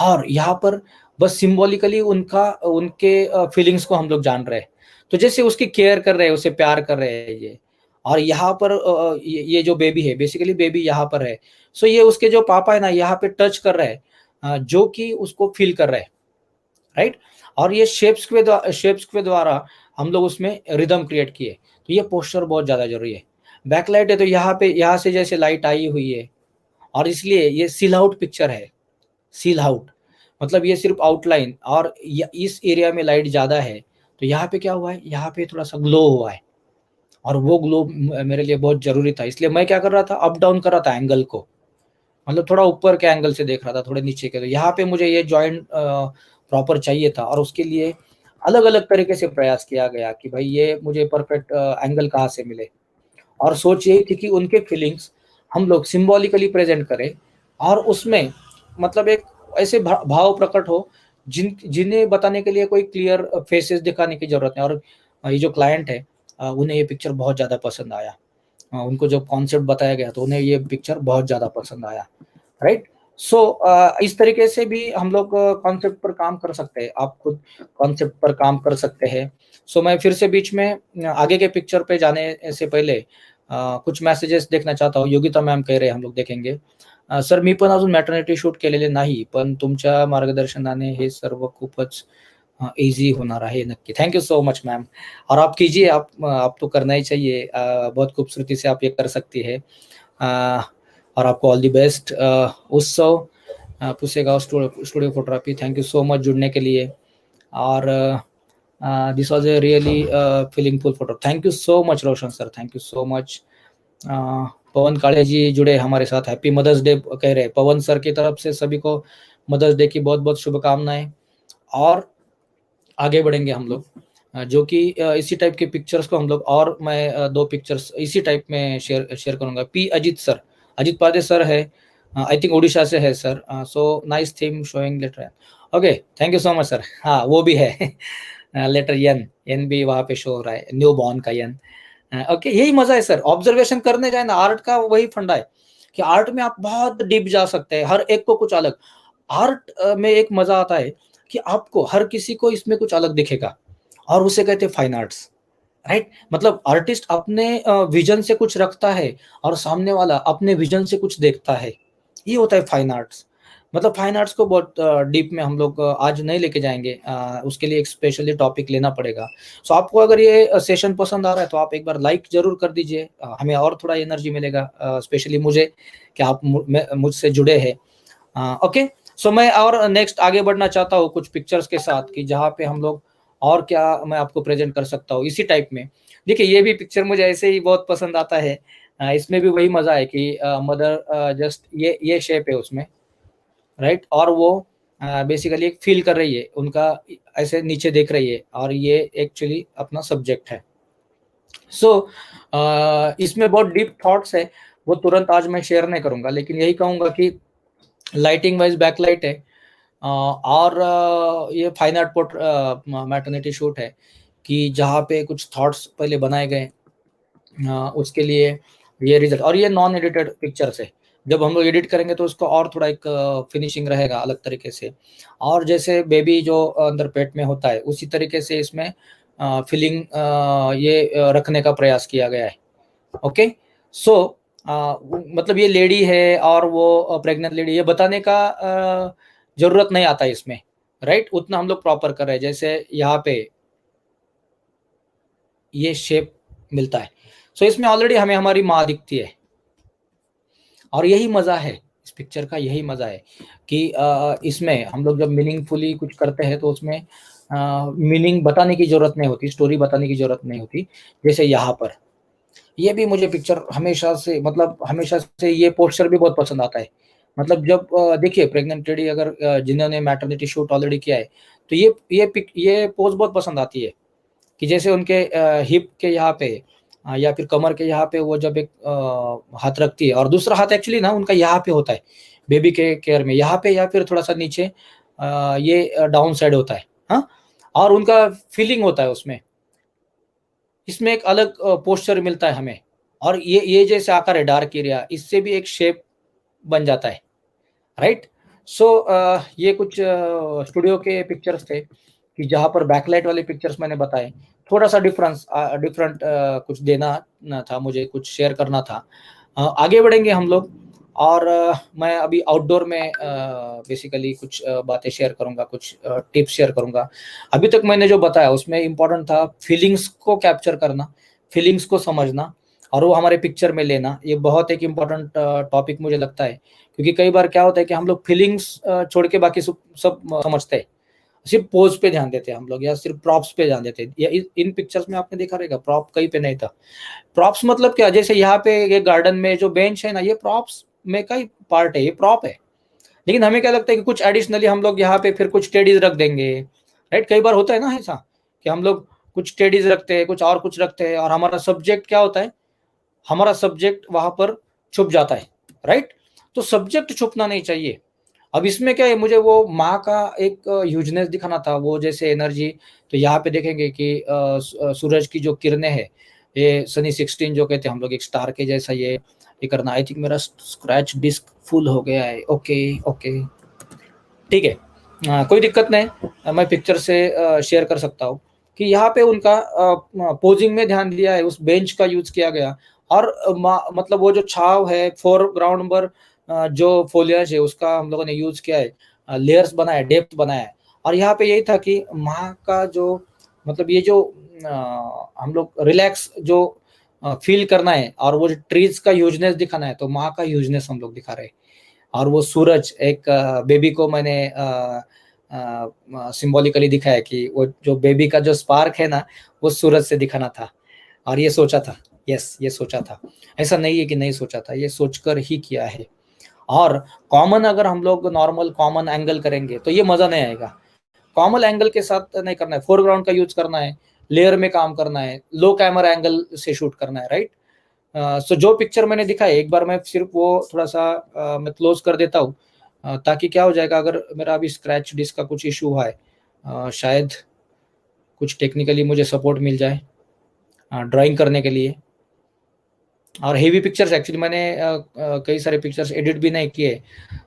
और यहाँ पर बस सिंबॉलिकली उनका उनके फीलिंग्स को हम लोग जान रहे हैं, तो जैसे उसकी केयर कर रहे हैं, उसे प्यार कर रहे हैं ये। और यहाँ पर ये जो बेबी है, बेसिकली बेबी यहाँ पर है, सो ये उसके जो पापा है ना, यहाँ पे टच कर रहे हैं, जो कि उसको फील कर रहे हैं, राइट? और ये शेप्स के द्वारा हम लोग उसमें रिदम क्रिएट किए, तो ये पोस्चर बहुत ज़्यादा जरूरी है। बैकलाइट है तो यहाँ पे, यहाँ से जैसे लाइट आई हुई है, और इसलिए ये सील आउट पिक्चर है। सील आउट मतलब ये सिर्फ आउटलाइन, और इस एरिया में लाइट ज़्यादा है, तो यहाँ पे क्या हुआ है, यहाँ पे थोड़ा सा ग्लो हुआ है, और वो ग्लो मेरे लिए बहुत ज़रूरी था। इसलिए मैं क्या कर रहा था, अप डाउन कर रहा था एंगल को, मतलब थोड़ा ऊपर के एंगल से देख रहा था, थोड़े नीचे के। तो यहाँ पे मुझे ये जॉइंट प्रॉपर चाहिए था, और उसके लिए अलग अलग तरीके से प्रयास किया गया कि भाई ये मुझे परफेक्ट एंगल कहाँ से मिले। और सोच यही थी कि उनके फीलिंग्स हम लोग सिंबॉलिकली प्रेजेंट करें, और उसमें मतलब एक ऐसे भाव प्रकट हो जिन्हें बताने के लिए कोई क्लियर फेसेस दिखाने की जरूरत नहीं। और ये जो क्लाइंट है, उन्हें ये पिक्चर बहुत ज़्यादा पसंद आया। उनको जब कॉन्सेप्ट बताया गया तो उन्हें ये पिक्चर बहुत ज़्यादा पसंद आया, राइट? सो इस तरीके से भी हम लोग कॉन्सेप्ट पर काम कर सकते हैं, आप खुद कॉन्सेप्ट पर काम कर सकते हैं। सो मैं फिर से बीच में आगे के पिक्चर पे जाने से पहले कुछ मेसेजेस देखना चाहता हूँ। योगिता मॅम कह रहे हम लोग देखेंगे, सर मी पण अजून मॅटर्निटी शूट केलेले नाही, पण तुमच्या मार्गदर्शनाने हे सर्व खूपच ईजी होणार आहे नक्की। Thank you so much ma'am, और आप कीजिए, आप तो करना ही चाहिए, बहुत खूबसूरती से आप ये कर सकती है। और आपको all the best. Utsav Pusegaon studio photography, thank you so much जुड़ने के लिए। और this was a really feelingful photo, thank you so much Roshan sir, thank you so much. Pawan Kale ji जुड़े हमारे साथ, हैप्पी मदर्स डे कह रहे हैं। पवन सर की तरफ से सभी को मदर्स डे की बहुत बहुत शुभकामनाएं। और आगे बढ़ेंगे हम लोग, जो कि इसी टाइप के पिक्चर्स को हम लोग, और मैं दो पिक्चर्स इसी टाइप में शेयर करूंगा। पी अजित सर, अजित पादे सर है, आई थिंक उड़ीसा से है sir. So nice theme showing letter, okay thank you so much sir. हाँ वो भी है लेटर एन, एन भी वहाँ पे शो हो रहा है, न्यू बॉर्न का एन। ओके यही मजा है सर, ऑब्जर्वेशन करने जाए ना, आर्ट का वही फंडा है कि आर्ट में आप बहुत डीप जा सकते हैं, हर एक को कुछ अलग। आर्ट में एक मजा आता है कि आपको हर किसी को इसमें कुछ अलग दिखेगा, और उसे कहते हैं फाइन आर्ट्स, राइट? मतलब आर्टिस्ट अपने विजन से कुछ रखता है, और सामने वाला अपने विजन से कुछ देखता है, ये होता है फाइन आर्ट्स। मतलब फाइन आर्ट्स को बहुत डीप में हम लोग आज नहीं लेके जाएंगे, उसके लिए एक स्पेशली टॉपिक लेना पड़ेगा। सो आपको अगर ये सेशन पसंद आ रहा है तो आप एक बार लाइक जरूर कर दीजिए, हमें और थोड़ा एनर्जी मिलेगा, स्पेशली मुझे कि आप मुझसे जुड़े हैं। ओके, सो मैं और नेक्स्ट आगे बढ़ना चाहता हूँ कुछ पिक्चर्स के साथ, कि जहाँ पे हम लोग और क्या मैं आपको प्रेजेंट कर सकता हूँ इसी टाइप में। देखिए ये भी पिक्चर मुझे ऐसे ही बहुत पसंद आता है, इसमें भी वही मजा है कि मदर जस्ट ये शेप है उसमें, राइट? और वो बेसिकली एक फील कर रही है उनका, ऐसे नीचे देख रही है, और ये एक्चुअली अपना सब्जेक्ट है। सो इसमें बहुत डीप थॉट्स है, वो तुरंत आज मैं शेयर नहीं करूंगा, लेकिन यही कहूंगा कि लाइटिंग वाइज बैकलाइट है, और ये fine art port maternity shoot है, कि जहाँ पे कुछ थॉट्स पहले बनाए गए, उसके लिए ये रिजल्ट। और ये नॉन एडिटेड पिक्चर्स है, जब हम लोग एडिट करेंगे तो उसको और थोड़ा एक फिनिशिंग रहेगा अलग तरीके से। और जैसे बेबी जो अंदर पेट में होता है, उसी तरीके से इसमें फीलिंग ये रखने का प्रयास किया गया है। ओके, सो मतलब ये लेडी है और वो प्रेग्नेंट लेडी, ये बताने का जरूरत नहीं आता इसमें, राइट? उतना हम लोग प्रॉपर कर रहे हैं, जैसे यहाँ पे ये शेप मिलता है। सो इसमें ऑलरेडी हमें हमारी माँ दिखती है, और यही मज़ा है इस पिक्चर का, यही मज़ा है कि इसमें हम लोग जब मीनिंगफुली कुछ करते हैं तो उसमें मीनिंग बताने की ज़रूरत नहीं होती, स्टोरी बताने की ज़रूरत नहीं होती। जैसे यहाँ पर ये भी मुझे पिक्चर हमेशा से ये पोस्टर भी बहुत पसंद आता है। मतलब जब देखिए प्रेग्नेंट लेडी अगर जिन्होंने मैटरनिटी शूट ऑलरेडी किया है, तो ये पोज़ बहुत पसंद आती है कि जैसे उनके हिप के यहाँ पे या फिर कमर के यहाँ पे वो जब एक हाथ रखती है और दूसरा हाथ एक्चुअली ना उनका यहाँ पे होता है, बेबी के केयर में, यहाँ पे या फिर थोड़ा-सा नीचे ये डाउन साइड होता है, हाँ? और उनका फीलिंग होता है उसमें। इसमें एक अलग पोस्चर मिलता है हमें और ये जैसे आकार है डार्क एरिया, इससे भी एक शेप बन जाता है, राइट? सो ये कुछ स्टूडियो के पिक्चर्स थे कि जहाँ पर बैकलाइट वाले पिक्चर्स मैंने बताए। थोड़ा-सा डिफरेंट कुछ देना ना था मुझे, कुछ शेयर करना था। आगे बढ़ेंगे हम लोग और मैं अभी आउटडोर में बेसिकली कुछ बातें शेयर करूँगा, कुछ टिप्स शेयर करूँगा। अभी तक मैंने जो बताया उसमें इम्पोर्टेंट था फीलिंग्स को कैप्चर करना, फीलिंग्स को समझना और वो हमारे पिक्चर में लेना। ये बहुत एक इम्पोर्टेंट टॉपिक मुझे लगता है, क्योंकि कई बार क्या होता है कि हम लोग फीलिंग्स छोड़ के बाकी सब सब समझते हैं। सिर्फ पोज पे ध्यान देते हैं हम लोग या सिर्फ प्रॉप्स पे ध्यान देते हैं। या इन पिक्चर्स में आपने देखा रहेगा प्रॉप कहीं पे नहीं था। प्रॉप्स मतलब क्या, जैसे यहाँ पे ये गार्डन में जो बेंच है ना, ये प्रॉप्स में का ही पार्ट है, ये प्रॉप है। लेकिन हमें क्या लगता है कि कुछ एडिशनली हम लोग यहाँ पे फिर कुछ टेडीज रख देंगे, राइट? कई बार होता है ना ऐसा कि हम लोग कुछ टेडीज रखते हैं, कुछ और कुछ रखते हैं और हमारा सब्जेक्ट क्या होता है, हमारा सब्जेक्ट वहां पर छुप जाता है, राइट? तो सब्जेक्ट छुपना नहीं चाहिए। अब इसमें क्या है, मुझे वो माँ का एक ह्यूजनेस दिखाना था, वो जैसे एनर्जी। तो यहाँ पे देखेंगे कि सूरज की जो किरणें हैं, ये सनी 16 जो कहते हैं हम लोग, एक स्टार के जैसा ये करना। आई थिंक मेरा स्क्रैच डिस्क फुल हो गया है। ओके ओके, ठीक है। कोई दिक्कत नहीं, मैं पिक्चर से शेयर कर सकता हूँ कि यहाँ पे उनका पोजिंग में ध्यान दिया है, उस बेंच का यूज किया गया और मतलब वो जो छाव है फोरग्राउंड पर, जो फोलियाज है उसका हम लोगों ने यूज किया है, लेयर्स बनाए, डेप्थ बनाया है। और यहाँ पे यही था कि माँ का जो मतलब ये जो हम लोग रिलैक्स जो फील करना है और वो ट्रीज का ह्यूजनेस दिखाना है, तो माँ का ह्यूजनेस हम लोग दिखा रहे हैं। और वो सूरज एक बेबी को मैंने सिंबॉलिकली दिखाया कि वो जो बेबी का जो स्पार्क है ना, वो सूरज से दिखाना था। और ये सोचा था, यस ये सोचा था, ऐसा नहीं है कि नहीं सोचा था, ये सोचकर ही किया है। और कॉमन अगर हम लोग नॉर्मल कॉमन एंगल करेंगे तो ये मजा नहीं आएगा। कॉमन एंगल के साथ नहीं करना है, फोरग्राउंड का यूज करना है, लेयर में काम करना है, लो कैमरा एंगल से शूट करना है, राइट? सो जो पिक्चर मैंने दिखाई, एक बार मैं सिर्फ वो थोड़ा सा मैं क्लोज कर देता हूँ, ताकि क्या हो जाएगा, अगर मेरा अभी स्क्रैच डिस्क का कुछ इशू हुआ है, शायद कुछ टेक्निकली मुझे सपोर्ट मिल जाए ड्राइंग करने के लिए। और हेवी पिक्चर्स एक्चुअली मैंने कई सारे पिक्चर्स एडिट भी नहीं किए।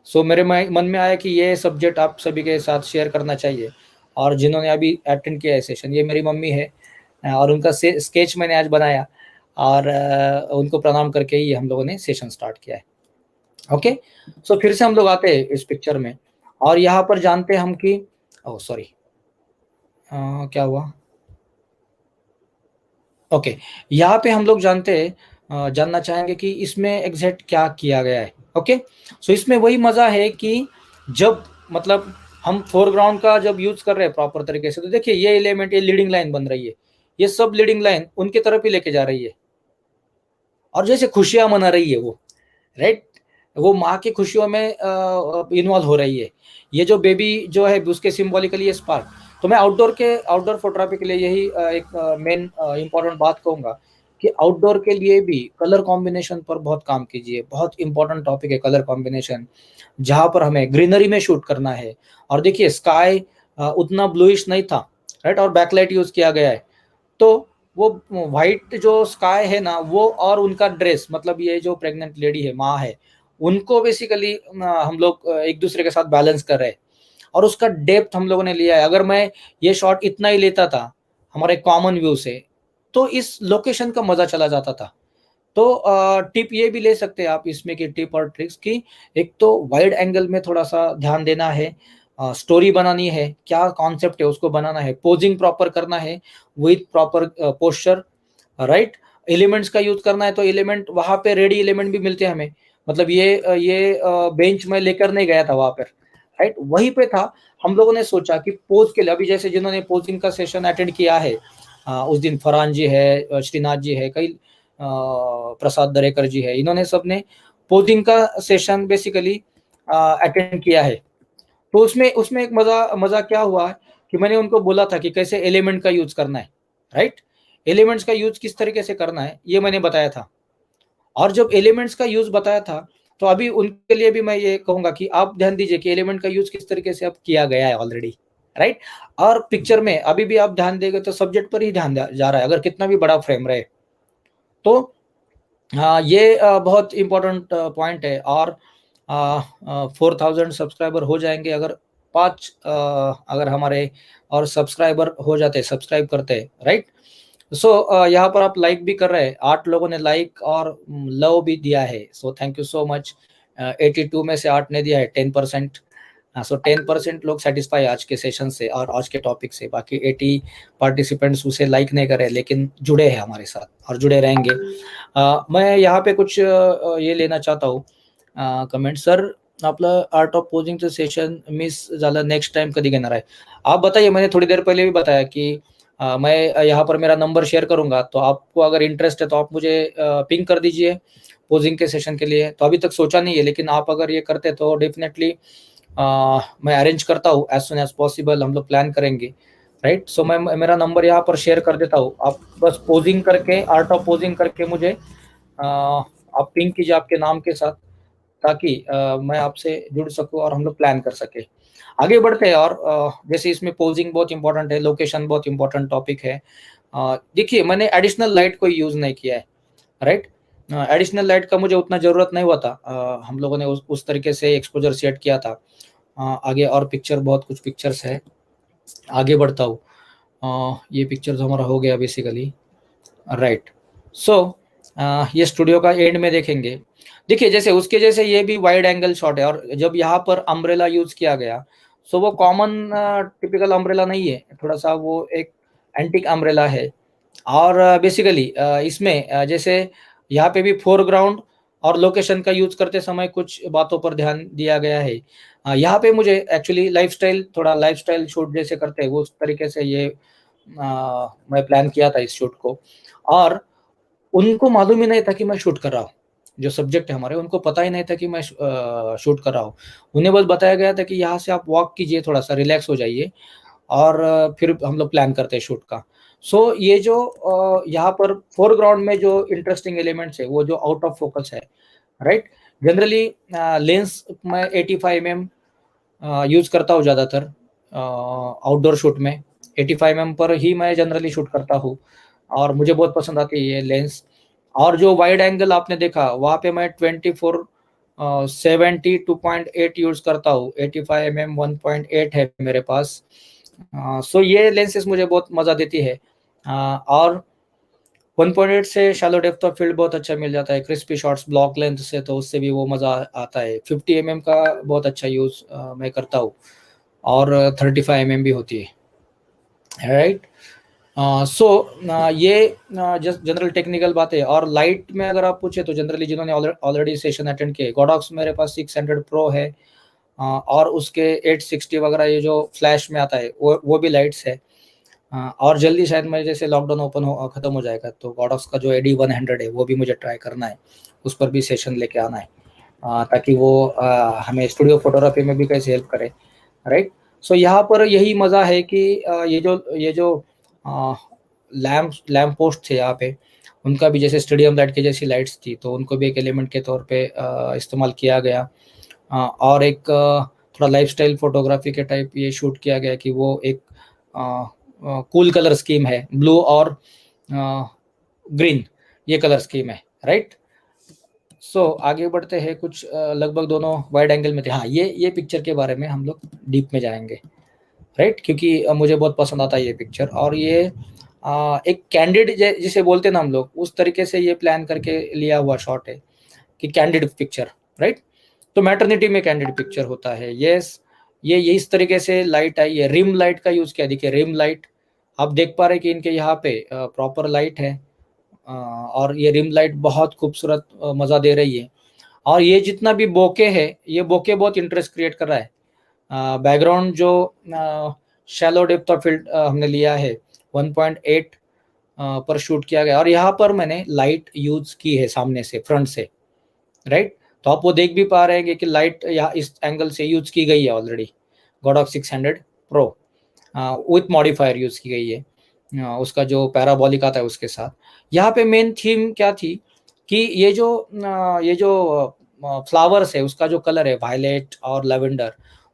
सो मेरे मन में आया कि ये सब्जेक्ट आप सभी के साथ शेयर करना चाहिए। और जिन्होंने अभी अटेंड किया है सेशन, ये मेरी मम्मी है और उनका स्केच मैंने आज बनाया और उनको प्रणाम करके ही हम लोगों ने सेशन स्टार्ट किया है। ओके, सो फिर से हम लोग आते हैं इस पिक्चर में और यहाँ पर जानते हैं हम कि ओह सॉरी, क्या हुआ? ओके, यहाँ पे हम लोग जानना चाहेंगे कि इसमें एग्जैक्ट क्या किया गया है। ओके, सो इसमें वही मजा है कि जब मतलब हम फोरग्राउंड का जब यूज कर रहे हैं प्रॉपर तरीके से, तो देखिए ये एलिमेंट, ये लीडिंग लाइन बन रही है, ये सब लीडिंग लाइन उनके तरफ ही लेके जा रही है और जैसे खुशियां मना रही है वो, राइट? वो माँ की खुशियों में इन्वॉल्व हो रही है। ये जो बेबी जो है उसके सिंबॉलिकली ये स्पार्क। तो मैं आउटडोर फोटोग्राफी के लिए यही एक मेन इंपॉर्टेंट बात कहूंगा कि आउटडोर के लिए भी कलर कॉम्बिनेशन पर बहुत काम कीजिए। बहुत इंपॉर्टेंट टॉपिक है कलर कॉम्बिनेशन, जहां पर हमें ग्रीनरी में शूट करना है। और देखिए स्काई उतना ब्लूइश नहीं था, राइट? और बैकलाइट यूज किया गया है, तो वो व्हाइट जो स्काई है ना, वो और उनका ड्रेस, मतलब ये जो प्रेग्नेंट लेडी है, माँ है, उनको बेसिकली हम लोग एक दूसरे के साथ बैलेंस कर रहे हैं और उसका डेप्थ हम लोगों ने लिया है। अगर मैं ये शॉट इतना ही लेता था हमारे कॉमन व्यू से, तो इस लोकेशन का मजा चला जाता था। तो टिप ये भी ले सकते हैं आप इसमें की टिप और ट्रिक्स की, एक तो वाइड एंगल में थोड़ा सा ध्यान देना है, स्टोरी बनानी है, क्या कॉन्सेप्ट है उसको बनाना है, पोजिंग प्रॉपर करना है with proper posture, right? Elements का यूज करना है, तो एलिमेंट वहां पे रेडी एलिमेंट भी मिलते हैं हमें, मतलब ये बेंच में लेकर नहीं गया था वहां पर, राइट, वहीं पे था। हम लोगों ने सोचा कि पोज के लिए, अभी जैसे जिन्होंने पोजिंग का सेशन अटेंड किया है, उस दिन फरहान जी है, श्रीनाथ जी है, कई प्रसाद दरेकर जी है, इन्होंने सबने पोजिंग का सेशन बेसिकली अटेंड किया है। तो उसमें उसमें एक मजा मजा क्या हुआ कि मैंने उनको बोला था कि कैसे एलिमेंट का यूज करना है, राइट, एलिमेंट्स का यूज किस तरीके से करना है ये मैंने बताया था। और जब एलिमेंट्स का यूज बताया था, तो अभी उनके लिए भी मैं ये कहूंगा कि आप ध्यान दीजिए कि एलिमेंट का यूज किस तरीके से अब किया गया है ऑलरेडी, राइट। और पिक्चर में अभी भी आप ध्यान देंगे तो सब्जेक्ट पर ही ध्यान जा रहा है, अगर कितना भी बड़ा फ्रेम रहे तो। हाँ, ये बहुत इंपॉर्टेंट पॉइंट है। और 4000 सब्सक्राइबर हो जाएंगे अगर पांच अगर हमारे और सब्सक्राइबर हो जाते, सब्सक्राइब करते, राइट। सो यहाँ पर आप लाइक भी कर रहे हैं, 8 लोगों ने लाइक और लव भी दिया है, so thank you so much. 82 में से 8 ने दिया है, 10%। सो 10% लोग सेटिस्फाई आज के सेशन से और आज के टॉपिक से। बाकी 80 पार्टिसिपेंट्स उसे लाइक नहीं करे लेकिन जुड़े हैं हमारे साथ और जुड़े रहेंगे। मैं यहाँ पे कुछ ये लेना चाहता हूँ कमेंट। सर आपलं आर्ट ऑफ पोजिंगचं सेशन मिस झालं, नेक्स्ट टाइम कधी घेणार आहे? आप बताइए, मैंने थोड़ी देर पहले भी बताया कि मैं यहाँ पर मेरा नंबर शेयर करूंगा, तो आपको अगर इंटरेस्ट है तो आप मुझे पिंग कर दीजिए पोजिंग के सेशन के लिए। तो अभी तक सोचा नहीं है, लेकिन आप अगर ये करते तो डेफिनेटली मैं अरेंज करता हूँ एज सुन एज पॉसिबल, हम लोग प्लान करेंगे, राइट। सो मैं मेरा नंबर यहाँ पर शेयर कर देता हूँ, आप बस पोजिंग करके, आर्ट ऑफ पोजिंग करके मुझे आप पिंग कीजिए आपके नाम के साथ, ताकि मैं आपसे जुड़ सकूं और हम लोग प्लान कर सके। आगे बढ़ते हैं। और जैसे इसमें पोजिंग बहुत इंपॉर्टेंट है, लोकेशन बहुत इंपॉर्टेंट टॉपिक है। देखिए, मैंने एडिशनल लाइट कोई यूज नहीं किया है, राइट। एडिशनल लाइट का मुझे उतना जरूरत नहीं हुआ था। हम लोगों ने उस तरीके से एक्सपोजर सेट किया था। आगे और पिक्चर, बहुत कुछ पिक्चर्स है, आगे बढ़ता हूँ। ये पिक्चर हमारा हो गया बेसिकली, राइट। सो ये स्टूडियो का एंड में देखेंगे। देखिए, जैसे उसके जैसे ये भी वाइड एंगल शॉट है, और जब यहाँ पर अम्ब्रेला यूज किया गया, सो वो कॉमन टिपिकल अम्ब्रेला नहीं है, थोड़ा सा वो एक एंटिक अम्ब्रेला है। और बेसिकली इसमें जैसे यहाँ पे भी फोरग्राउंड और लोकेशन का यूज करते समय कुछ बातों पर ध्यान दिया गया है। यहाँ पे मुझे एक्चुअली लाइफस्टाइल, थोड़ा लाइफस्टाइल शूट जैसे करते हैं वो, उस तरीके से ये मैं प्लान किया था इस शूट को। और उनको मालूम ही नहीं था कि मैं शूट कर रहा हूँ, जो सब्जेक्ट है हमारे, उनको पता ही नहीं था कि मैं शूट कर रहा हूँ। उन्हें बस बताया गया था कि यहाँ से आप वॉक कीजिए, थोड़ा सा रिलैक्स हो जाइए, और फिर हम लोग प्लान करते हैं शूट का। सो ये जो यहाँ पर फोरग्राउंड में जो इंटरेस्टिंग एलिमेंट्स है, वो जो आउट ऑफ फोकस है, राइट। जनरली लेंस मैं 85 mm यूज करता हूँ ज़्यादातर आउटडोर शूट में। 85 mm पर ही मैं जनरली शूट करता हूँ, और मुझे बहुत पसंद आती है ये लेंस। और जो वाइड एंगल आपने देखा, वहाँ पे मैं 72.8 यूज करता हूँ। 85 mm 1.8 है मेरे पास। सो ये लेंसेज मुझे बहुत मज़ा देती है। और 1.8 से शैलो डेप्थ ऑफ फील्ड बहुत अच्छा मिल जाता है, क्रिस्पी शॉट्स ब्लॉक लेंथ से, तो उससे भी वो मज़ा आता है। 50 mm का बहुत अच्छा यूज़ मैं करता हूँ, और 35 mm भी होती है, राइट। सो ये जस्ट जनरल टेक्निकल बात है। और लाइट में अगर आप पूछे तो जनरली जिन्होंने ऑलरेडी सेशन अटेंड किए, गोडॉक्स मेरे पास 600 प्रो है, और उसके 860 वगैरह ये जो फ्लैश में आता है वो भी लाइट्स है। और जल्दी शायद मैं, जैसे लॉकडाउन ओपन खत्म हो जाएगा, तो गोडॉक्स का जो AD100 है वो भी मुझे ट्राई करना है, उस पर भी सेशन लेके आना है, ताकि वो हमें स्टूडियो फोटोग्राफी में भी कैसे हेल्प करे, राइट। सो यहाँ पर यही मज़ा है कि ये जो लैम्प पोस्ट थे यहाँ पे, उनका भी जैसे स्टेडियम लाइट की जैसी लाइट्स थी, तो उनको भी एक एलिमेंट के तौर पे इस्तेमाल किया गया। और एक थोड़ा लाइफस्टाइल फोटोग्राफी के टाइप ये शूट किया गया कि वो एक कूल कलर स्कीम है, ब्लू और ग्रीन, ये कलर स्कीम है, राइट। सो आगे बढ़ते हैं। कुछ लगभग दोनों वाइड एंगल में थे। हाँ, ये पिक्चर के बारे में हम लोग डीप में जाएंगे, राइट, क्योंकि मुझे बहुत पसंद आता है ये पिक्चर। और ये एक कैंडिड जिसे बोलते हैं ना हम लोग, उस तरीके से ये प्लान करके लिया हुआ शॉट है कि कैंडिड पिक्चर, राइट। तो मैटरनिटी में कैंडिड पिक्चर होता है, यस। ये इस तरीके से लाइट आई है, रिम लाइट का यूज किया। देखिए रिम लाइट, आप देख पा रहे हैं कि इनके यहाँ पे प्रॉपर लाइट है, और ये रिम लाइट बहुत खूबसूरत मज़ा दे रही है। और ये जितना भी बोके है, ये बोके बहुत इंटरेस्ट क्रिएट कर रहा है। बैकग्राउंड जो शैलो डेप्थ ऑफ फील्ड हमने लिया है 1.8 पर शूट किया गया, और यहाँ पर मैंने लाइट यूज की है सामने से, फ्रंट से, राइट। तो आप वो देख भी पा रहे हैं कि लाइट यहाँ इस एंगल से यूज की गई है already. God 600 pro with modifier use की गई है, उसका जो पैराबोलिक आता है उसके साथ। यहाँ पे मेन थीम क्या थी कि ये जो फ्लावर्स है उसका जो कलर है वायलेट और लेवेंडर,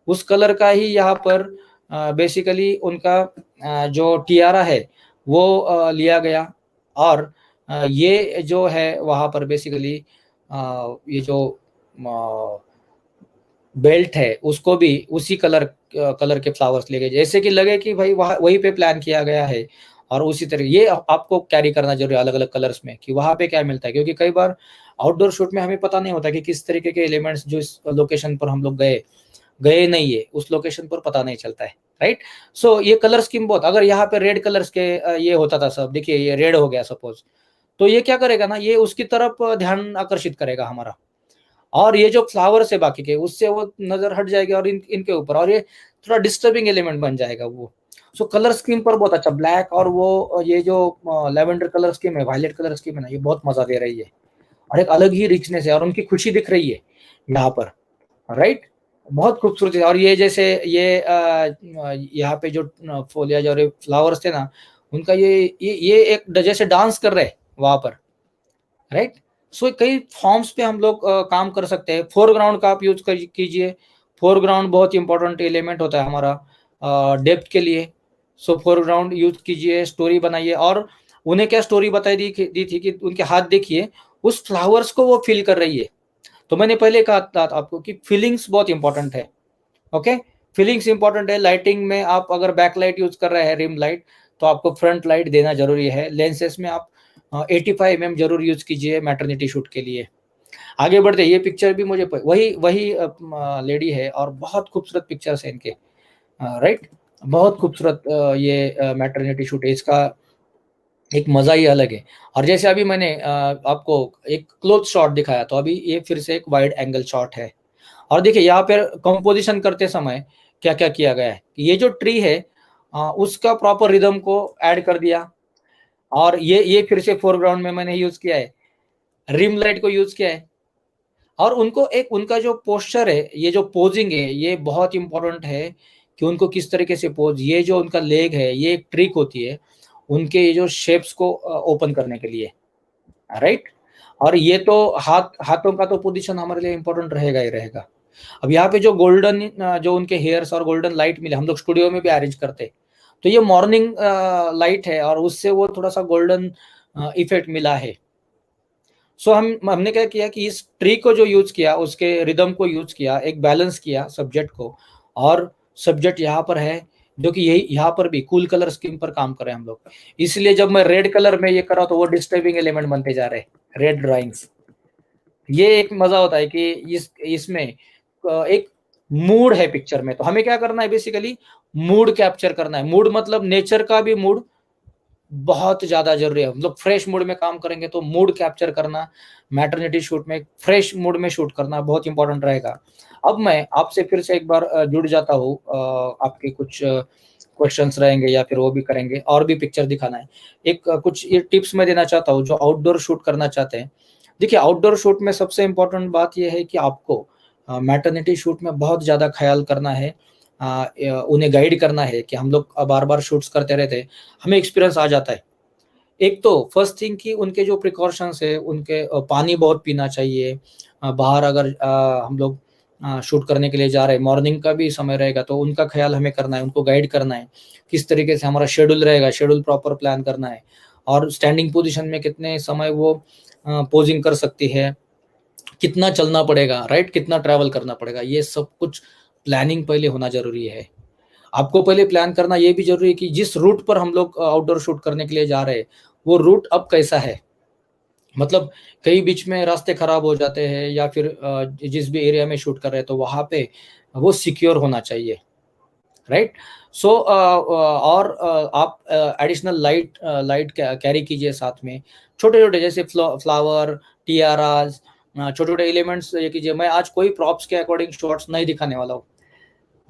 उस कलर का ही यहाँ पर बेसिकली उनका जो टियारा है वो लिया गया। और ये जो है वहाँ पर बेसिकली ये जो बेल्ट है उसको भी उसी कलर के फ्लावर्स लिए गए, जैसे कि लगे कि भाई वहीं पे प्लान किया गया है। और उसी तरह ये आपको कैरी करना जरूरी है अलग अलग कलर्स में, कि वहां पे क्या मिलता है, क्योंकि कई बार आउटडोर शूट में हमें पता नहीं होता कि किस तरीके के एलिमेंट्स जो इस लोकेशन पर हम लोग गए नहीं है उस लोकेशन पर पता नहीं चलता है, राइट। सो ये कलर स्कीम बहुत, अगर यहाँ पे रेड कलर्स के ये होता था सब, देखिए ये रेड हो गया सपोज, तो ये क्या करेगा ना, ये उसकी तरफ ध्यान आकर्षित करेगा हमारा, और ये जो फ्लावर्स है बाकी के उससे वो नजर हट जाएगी और इनके ऊपर, और ये थोड़ा डिस्टर्बिंग एलिमेंट बन जाएगा वो। सो कलर स्कीम पर बहुत अच्छा ब्लैक, और वो ये जो लेवेंडर कलर स्कीम है, वायलेट कलर स्कीम है ना, ये बहुत मजा दे रही है और एक अलग ही रिचनेस है, और उनकी खुशी दिख रही है यहाँ पर, राइट। बहुत खूबसूरत है। और ये जैसे ये यहाँ पे जो फोलियाज और फ्लावर्स थे ना, उनका ये एक जैसे डांस कर रहे हैं वहां पर, राइट। सो कई फॉर्म्स पे हम लोग काम कर सकते हैं। फोरग्राउंड का आप यूज कीजिए, फोरग्राउंड बहुत इंपॉर्टेंट एलिमेंट होता है हमारा डेप्थ के लिए। सो फोरग्राउंड यूज कीजिए, स्टोरी बनाइए, और उन्हें क्या स्टोरी बताई दी थी कि उनके हाथ देखिए, उस फ्लावर्स को वो फील कर रही है। तो मैंने पहले कहा था आपको कि फीलिंग्स बहुत इंपॉर्टेंट है, ओके। फीलिंग्स इंपॉर्टेंट है। लाइटिंग में आप अगर बैक लाइट यूज कर रहे हैं, रिम लाइट, तो आपको फ्रंट लाइट देना जरूरी है। लेंसेस में आप 85 mm जरूर यूज कीजिए मैटरनिटी शूट के लिए। आगे बढ़ते, ये पिक्चर भी मुझे वही वही लेडी है, और बहुत खूबसूरत पिक्चर्स है इनके, राइट। बहुत खूबसूरत ये मैटरनिटी शूट है, इसका एक मजा ही अलग है। और जैसे अभी मैंने आपको एक क्लोज शॉट दिखाया, तो अभी ये फिर से एक वाइड एंगल शॉट है। और देखिए यहाँ पे कंपोजिशन करते समय क्या क्या किया गया है, ये जो ट्री है उसका प्रॉपर रिदम को ऐड कर दिया, और ये फिर से फोरग्राउंड में मैंने यूज किया है, रिम लाइट को यूज किया है। और उनको एक उनका जो पोस्चर है, ये जो पोजिंग है, ये बहुत इंपॉर्टेंट है कि उनको किस तरीके से पोज, ये जो उनका लेग है, ये एक ट्रिक होती है उनके ये जो शेप्स को ओपन करने के लिए, राइट। और ये तो हाथों का तो पोजीशन हमारे लिए इंपॉर्टेंट रहेगा ही रहेगा। अब यहाँ पे जो गोल्डन जो उनके हेयर्स और गोल्डन लाइट मिले, हम लोग स्टूडियो में भी अरेंज करते हैं, तो ये मॉर्निंग लाइट है और उससे वो थोड़ा सा गोल्डन इफेक्ट मिला है। सो हमने क्या किया कि इस ट्री को जो यूज किया, उसके रिदम को यूज किया, एक बैलेंस किया सब्जेक्ट को। और सब्जेक्ट यहाँ पर है जो कि यही यहाँ पर भी कूल कलर स्कीम पर काम कर रहे हैं हम लोग, इसलिए जब मैं रेड कलर में ये कर रहा हूँ तो वो डिस्टर्बिंग एलिमेंट बनते जा रहे हैं, रेड ड्राइंग्स। ये एक मजा होता है कि इसमें एक मूड है पिक्चर में, तो हमें क्या करना है, बेसिकली मूड कैप्चर करना है। मूड मतलब नेचर का भी मूड बहुत ज्यादा जरूरी है। हम लोग फ्रेश मूड में काम करेंगे तो मूड कैप्चर करना, मैटरनिटी शूट में फ्रेश मूड में शूट करना बहुत इंपॉर्टेंट रहेगा। अब मैं आपसे फिर से एक बार जुड़ जाता हूँ, आपके कुछ क्वेश्चंस रहेंगे या फिर वो भी करेंगे, और भी पिक्चर दिखाना है। एक कुछ ये टिप्स मैं देना चाहता हूँ जो आउटडोर शूट करना चाहते हैं। देखिए आउटडोर शूट में सबसे इम्पोर्टेंट बात यह है कि आपको मैटरनिटी शूट में बहुत ज़्यादा ख्याल करना है, उन्हें गाइड करना है कि हम लोग बार बार शूट्स करते रहते हैं, हमें एक्सपीरियंस आ जाता है। एक तो फर्स्ट थिंग कि उनके जो प्रिकॉशंस है, उनके पानी बहुत पीना चाहिए। बाहर अगर हम लोग शूट करने के लिए जा रहे हैं, मॉर्निंग का भी समय रहेगा तो उनका ख्याल हमें करना है, उनको गाइड करना है किस तरीके से हमारा शेड्यूल रहेगा, शेड्यूल प्रॉपर प्लान करना है। और स्टैंडिंग पोजीशन में कितने समय वो पोजिंग कर सकती है, कितना चलना पड़ेगा, राइट, कितना ट्रैवल करना पड़ेगा, ये सब कुछ प्लानिंग पहले होना जरूरी है। आपको पहले प्लान करना ये भी जरूरी है कि जिस रूट पर हम लोग आउटडोर शूट करने के लिए जा रहे हैं वो रूट अब कैसा है। मतलब कई बीच में रास्ते खराब हो जाते हैं, या फिर जिस भी एरिया में शूट कर रहे हैं तो वहां पे वो सिक्योर होना चाहिए, राइट। सो और आप एडिशनल लाइट कैरी कीजिए साथ में, छोटे छोटे जैसे फ्लावर, टियाराज, छोटे छोटे एलिमेंट्स ये कीजिए, मैं आज कोई प्रॉप्स के अकॉर्डिंग शॉट्स नहीं दिखाने वाला हूँ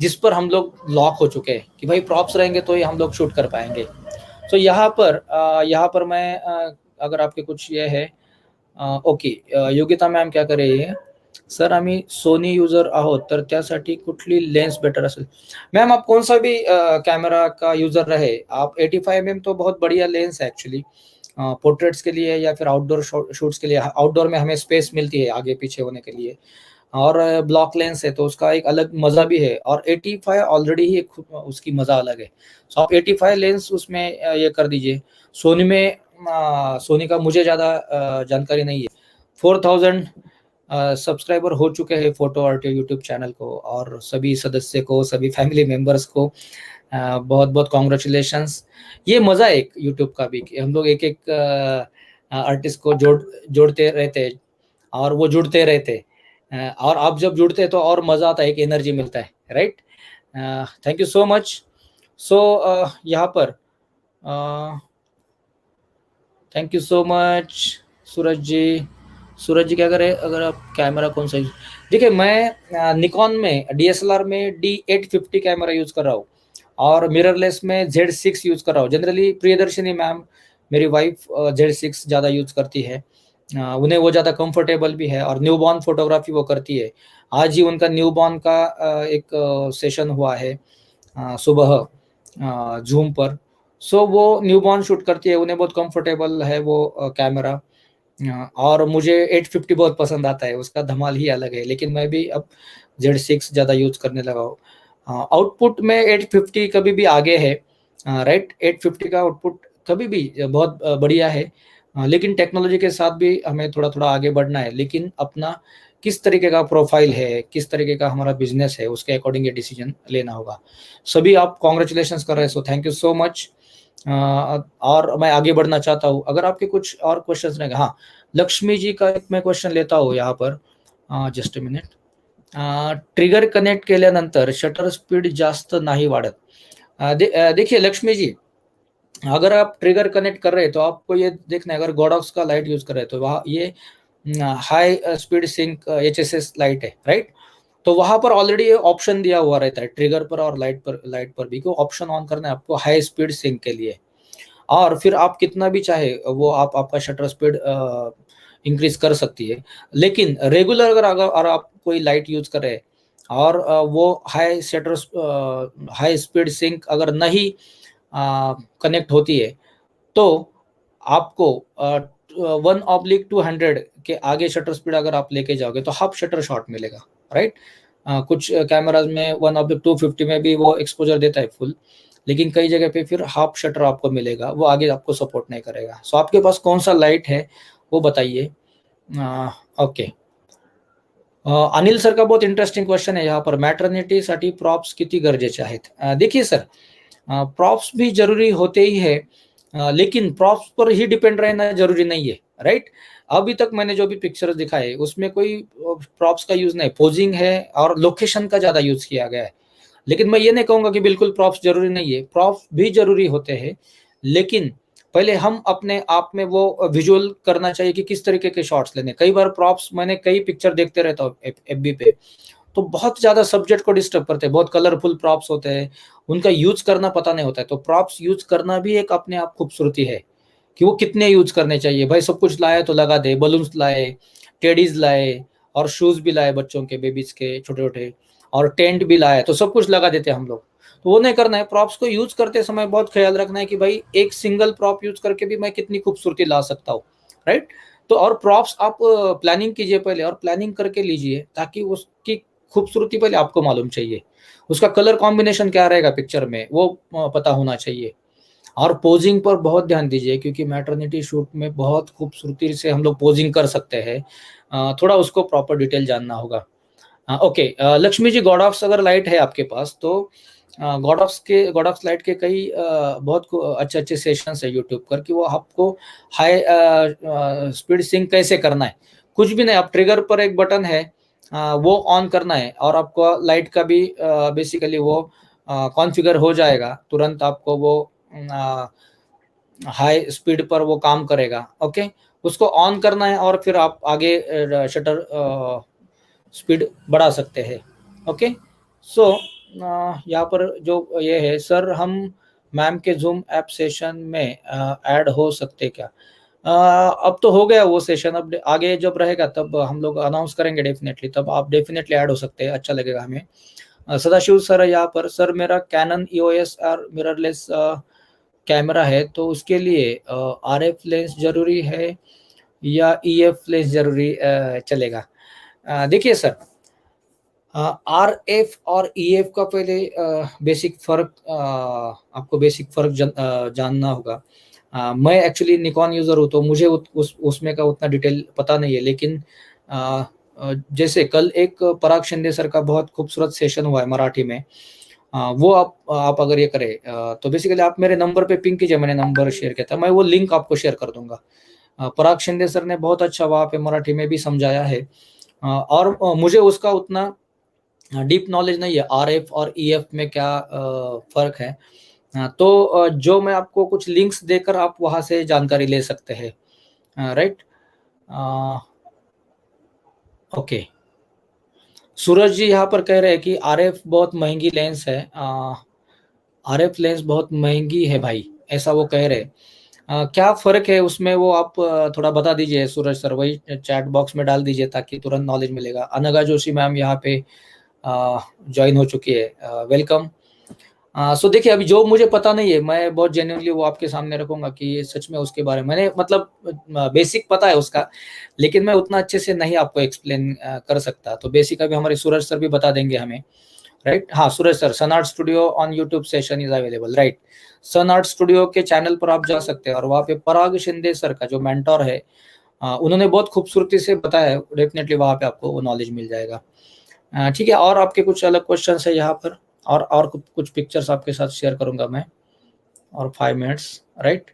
जिस पर हम लोग लॉक हो चुके हैं कि भाई प्रॉप्स रहेंगे तो ही हम लोग शूट कर पाएंगे। तो यहाँ पर मैं अगर आपके कुछ ये है ओके, योगिता मॅम क्या कर रही है, सर आम्ही सोनी युजर आहोत तर त्यासाठी कुठली लेन्स बेटर असेल। मैम आप कौन सा भी कैमरा का यूजर रहे, आप 85mm तो बहुत बढ़िया लेंस है एक्चुअली, पोर्ट्रेट्स के लिए या फिर आउटडोर शूट्स के लिए। आउटडोर में हमें स्पेस मिलती है आगे पीछे होने के लिए, और ब्लॉक लेंस है तो उसका एक अलग मजा भी है, और 85 ऑलरेडी ही उसकी मजा अलग है। सो आप 85 लेंस उसमें ये कर दीजिए। सोनी में सोनी का मुझे ज़्यादा जानकारी नहीं है। 4000 सब्सक्राइबर हो चुके हैं फोटो आर्ट यूट्यूब चैनल को, और सभी सदस्य को, सभी फैमिली मेंबर्स को बहुत बहुत कॉन्ग्रेचुलेशंस। ये मज़ा है एक यूट्यूब का भी कि हम लोग एक एक आर्टिस्ट को जोड़ते रहते और वो जुड़ते रहते, और आप जब जुड़ते हैं तो और मज़ा आता है, एक एनर्जी मिलता है, right. Thank you so much. So यहाँ पर thank you so much Suraj ji. Suraj ji क्या करें, अगर आप कैमरा कौन सा यूज, देखिए मैं निकॉन में DSLR में D850 कैमरा यूज कर रहा हूँ, और मिररलेस में Z6 यूज कर रहा हूँ। जनरली प्रियदर्शनी मैम मेरी वाइफ Z6 ज़्यादा यूज करती है, उन्हें वो ज़्यादा कंफर्टेबल भी है, और न्यूबॉर्न फोटोग्राफी वो करती है। आज ही उनका न्यूबॉर्न का एक सेशन हुआ है सुबह जूम पर। सो वो न्यूबॉर्न शूट करती है, उन्हें बहुत कंफर्टेबल है वो कैमरा, और मुझे 850 बहुत पसंद आता है, उसका धमाल ही अलग है। लेकिन मैं भी अब Z6 ज़्यादा यूज करने लगा हूँ। आउटपुट में 850 कभी भी आगे है, राइट। 850 का आउटपुट कभी भी बहुत बढ़िया है, लेकिन टेक्नोलॉजी के साथ भी हमें थोड़ा थोड़ा आगे बढ़ना है। लेकिन अपना किस तरीके का प्रोफाइल है, किस तरीके का हमारा बिजनेस है, उसके अकॉर्डिंग ये डिसीजन लेना होगा। सभी आप कॉन्ग्रेचुलेशन कर रहे हैं, so thank you so much. और मैं आगे बढ़ना चाहता हूँ, अगर आपके कुछ और क्वेश्चंस रहेंगे। हाँ, लक्ष्मी जी का एक मैं क्वेश्चन लेता हूँ यहाँ पर, just a minute. Trigger connect केल्यानंतर शटर स्पीड जास्त नाही वाढत। देखिए लक्ष्मी जी, अगर आप ट्रिगर कनेक्ट कर रहे हैं तो आपको ये देखना है, अगर गॉडॉक्स का लाइट यूज कर रहे हैं तो वहाँ ये high speed sync HSS light है, राइट। तो वहां पर ऑलरेडी ऑप्शन दिया हुआ रहता है ट्रिगर पर और लाइट पर भी, को ऑप्शन ऑन करना है आपको हाई स्पीड सिंक के लिए। और फिर आप कितना भी चाहे वो आप आपका शटर स्पीड इंक्रीज कर सकती है। लेकिन रेगुलर अगर आप कोई लाइट यूज कर रहे हैं और वो हाई स्पीड सिंक अगर नहीं कनेक्ट होती है, तो आपको 1/200 के आगे शटर स्पीड अगर आप लेके जाओगे तो हाफ शटर शॉट मिलेगा, राइट। कुछ कैमराज में 1/250 में भी वो एक्सपोजर देता है फुल, लेकिन कई जगह पे फिर हाफ शटर आपको मिलेगा, वो आगे आपको सपोर्ट नहीं करेगा। सो आपके पास कौन सा लाइट है वो बताइए। ओके, अनिल सर का बहुत इंटरेस्टिंग क्वेश्चन है यहाँ पर, मॅटर्निटीसाठी प्रॉप्स किती गरजेचे आहेत। देखिए सर, प्रॉप्स भी जरूरी होते ही है, लेकिन प्रॉप्स पर ही डिपेंड रहना जरूरी नहीं है, राइट। अभी तक मैंने जो भी पिक्चर्स दिखाए उसमें कोई प्रॉप्स का यूज नहीं, पोजिंग है और लोकेशन का ज्यादा यूज किया गया है। लेकिन मैं ये नहीं कहूंगा कि बिल्कुल प्रॉप्स जरूरी नहीं है, प्रॉप्स भी जरूरी होते हैं। लेकिन पहले हम अपने आप में वो विजुअल करना चाहिए कि किस तरीके के शॉट्स लेने। कई बार प्रॉप्स, मैंने कई पिक्चर देखते रहता हूँ FB पे, तो बहुत ज्यादा सब्जेक्ट को डिस्टर्ब करते हैं, बहुत कलरफुल प्रॉप्स होते हैं, उनका यूज करना पता नहीं होता है। तो प्रॉप्स यूज करना भी एक अपने आप खूबसूरती है कि वो कितने यूज करने चाहिए। भाई सब कुछ लाए तो लगा दे, बलून्स लाए, टेडीज लाए, और शूज भी लाए बच्चों के, बेबीज के छोटे छोटे, और टेंट भी लाए, तो सब कुछ लगा देते हैं हम लोग। तो वो नहीं करना है। प्रॉप्स को यूज करते समय बहुत ख्याल रखना है कि भाई एक सिंगल प्रॉप यूज करके भी मैं कितनी खूबसूरती ला सकता हूँ, राइट। तो और प्रॉप्स आप प्लानिंग कीजिए पहले, और प्लानिंग करके लीजिए, ताकि उसकी खूबसूरती पहले आपको मालूम चाहिए, उसका कलर कॉम्बिनेशन क्या रहेगा पिक्चर में वो पता होना चाहिए। और पोजिंग पर बहुत ध्यान दीजिए, क्योंकि मैटरनिटी शूट में बहुत खूबसूरती से हम लोग पोजिंग कर सकते हैं, थोड़ा उसको प्रॉपर डिटेल जानना होगा। ओके, लक्ष्मी जी, गॉड अगर लाइट है आपके पास तो गॉड लाइट के कई बहुत अच्छे अच्छे सेशंस है यूट्यूब पर, कि वो आपको हाई स्पीड सिंक कैसे करना है। कुछ भी नहीं, आप ट्रिगर पर एक बटन है, वो ऑन करना है, और आपको लाइट का भी बेसिकली वो कॉन्फ़िगर हो जाएगा तुरंत। आपको वो हाई स्पीड पर वो काम करेगा, ओके। उसको ऑन करना है और फिर आप आगे शटर स्पीड बढ़ा सकते हैं। ओके, सो यहाँ पर जो ये है सर, हम मैम के जूम ऐप सेशन में ऐड हो सकते क्या? अब तो हो गया वो सेशन, अब आगे जब रहेगा तब हम लोग अनाउंस करेंगे डेफिनेटली, तब आप डेफिनेटली ऐड हो सकते हैं, अच्छा लगेगा हमें। सदाशिव सर यहाँ पर, सर मेरा कैनन ईओएस और मिररलेस कैमरा है, तो उसके लिए आरएफ लेंस जरूरी है या ईएफ लेंस जरूरी चलेगा? देखिए सर, आरएफ और ईएफ का पहले बेसिक फर्क, आपको बेसिक फर्क जानना होगा। मैं एक्चुअली निकॉन यूज़र हूँ, तो मुझे उसमें का उतना डिटेल पता नहीं है, लेकिन जैसे कल एक पराग शिंदे सर का बहुत खूबसूरत सेशन हुआ है मराठी में, वो आप अगर ये करें, तो बेसिकली आप मेरे नंबर पे पिंग कीजिए, मैंने नंबर शेयर किया था, मैं वो लिंक आपको शेयर कर दूंगा। पराग शिंदे सर ने बहुत अच्छा वहाँ पे मराठी में भी समझाया है, और मुझे उसका उतना डीप नॉलेज नहीं है आरएफ और ईएफ में क्या फर्क है। तो जो मैं आपको कुछ लिंक्स देकर आप वहां से जानकारी ले सकते हैं, राइट? ओके, सूरज जी यहाँ पर कह रहे हैं कि आरएफ बहुत महंगी लेंस है, आरएफ लेंस बहुत महंगी है भाई, ऐसा वो कह रहे हैं। क्या फर्क है उसमें, वो आप थोड़ा बता दीजिए सूरज सर, वही चैट बॉक्स में डाल दीजिए ताकि तुरंत नॉलेज मिलेगा। अनघा जोशी मैम यहाँ पे ज्वाइन हो चुकी है, वेलकम। सो देखिए, अभी जो मुझे पता नहीं है, मैं बहुत जेन्युइनली वो आपके सामने रखूंगा कि ये सच में उसके बारे में मैंने मतलब बेसिक पता है उसका, लेकिन मैं उतना अच्छे से नहीं आपको एक्सप्लेन कर सकता। तो बेसिक अभी हमारे सूरज सर भी बता देंगे हमें, राइट? हाँ Suraj sir, sun art studio on YouTube session is available, right? Sun art studio के चैनल पर आप जा सकते हैं, और वहाँ पे पराग शिंदे सर का जो मेंटोर है, उन्होंने बहुत खूबसूरती से बताया है, डेफिनेटली वहाँ पे आपको वो नॉलेज मिल जाएगा। ठीक है, और आपके कुछ अलग क्वेश्चन है यहाँ पर? और कुछ पिक्चर्स आपके साथ शेयर करूंगा मैं, और 5 मिनट्स, राइट?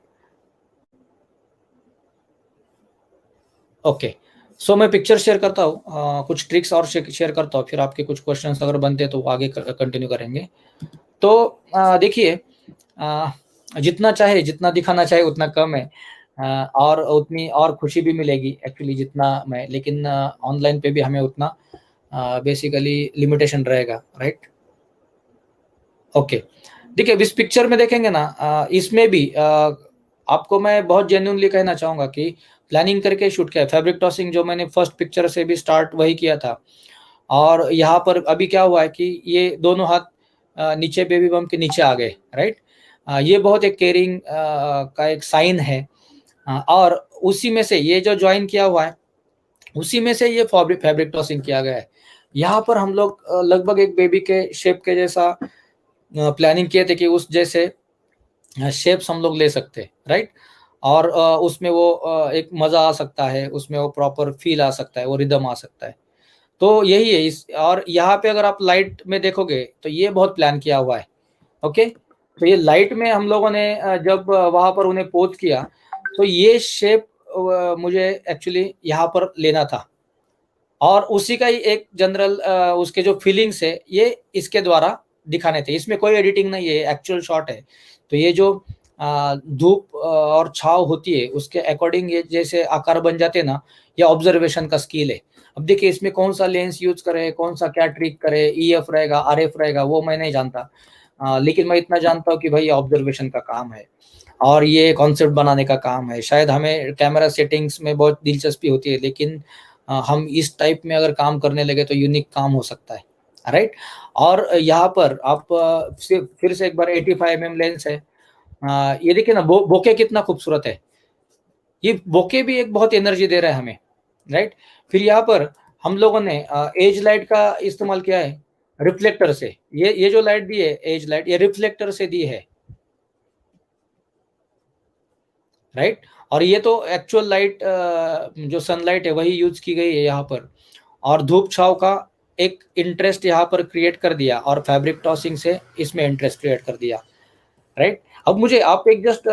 ओके, सो मैं पिक्चर शेयर करता हूँ, कुछ ट्रिक्स और शेयर करता हूँ, फिर आपके कुछ क्वेश्चंस अगर बनते हैं तो आगे कंटिन्यू करेंगे। तो देखिए, अ, जितना चाहे, जितना दिखाना चाहे उतना कम है, और उतनी और खुशी भी मिलेगी एक्चुअली जितना मैं, लेकिन ऑनलाइन पे भी हमें उतना बेसिकली लिमिटेशन रहेगा, राइट? ओके, देखिए इस पिक्चर में देखेंगे ना, इसमें भी आपको मैं बहुत जेन्युइनली कहना चाहूंगा कि प्लानिंग करके शूट किया है। फैब्रिक टॉसिंग जो मैंने फर्स्ट पिक्चर से भी स्टार्ट वही किया था, और यहाँ पर अभी क्या हुआ है कि ये दोनों हाथ नीचे बेबी बम के नीचे आ गए, राइट? ये बहुत एक केयरिंग का एक साइन है। और उसी में से ये जो ज्वाइन किया हुआ है, उसी में से ये फैब्रिक फैब्रिक टॉसिंग किया गया है। यहाँ पर हम लोग लगभग एक बेबी के शेप के जैसा प्लानिंग किए थे कि उस जैसे शेप्स हम लोग ले सकते हैं, राइट? और उसमें वो एक मजा आ सकता है, उसमें वो प्रॉपर फील आ सकता है, वो रिदम आ सकता है। तो यही है इस, और यहाँ पे अगर आप लाइट में देखोगे तो ये बहुत प्लान किया हुआ है। ओके, तो ये लाइट में हम लोगों ने जब वहां पर उन्हें पोज किया, तो ये शेप मुझे एक्चुअली यहाँ पर लेना था, और उसी का ही एक जनरल उसके जो फीलिंग्स है ये इसके द्वारा दिखाने थे। इसमें कोई एडिटिंग नहीं है, एक्चुअल शॉट है। तो ये जो धूप और छाव होती है उसके अकॉर्डिंग ये जैसे आकार बन जाते हैं ना, ये ऑब्जर्वेशन का स्किल है। अब देखिए इसमें कौन सा लेंस यूज करे, कौन सा क्या ट्रिक करे, ईएफ रहेगा आरएफ रहेगा, वो मैं नहीं जानता। लेकिन मैं इतना जानता हूँ कि भाई ऑब्जर्वेशन का काम है, और ये कॉन्सेप्ट बनाने का काम है। शायद हमें कैमरा सेटिंग्स में बहुत दिलचस्पी होती है, लेकिन हम इस टाइप में अगर काम करने लगे तो यूनिक काम हो सकता है, राइट? और यहाँ पर आप फिर से एक बार 85 mm लेंस है, ये देखिए ना, बोके कितना खूबसूरत है। ये बोके भी एक बहुत एनर्जी दे रहा है हमें, राइट? फिर यहाँ पर हम लोगों ने एज लाइट का इस्तेमाल किया है, रिफ्लेक्टर से। ये जो लाइट दी है एज लाइट, ये रिफ्लेक्टर से दी है, राइट? और ये तो एक्चुअल लाइट जो सनलाइट है वही यूज की गई है यहाँ पर, और धूप छाव का एक इंटरेस्ट यहाँ पर क्रिएट कर दिया, और फैब्रिक टॉसिंग से इसमें इंटरेस्ट क्रिएट कर दिया, राइट? अब मुझे आप एक जस्ट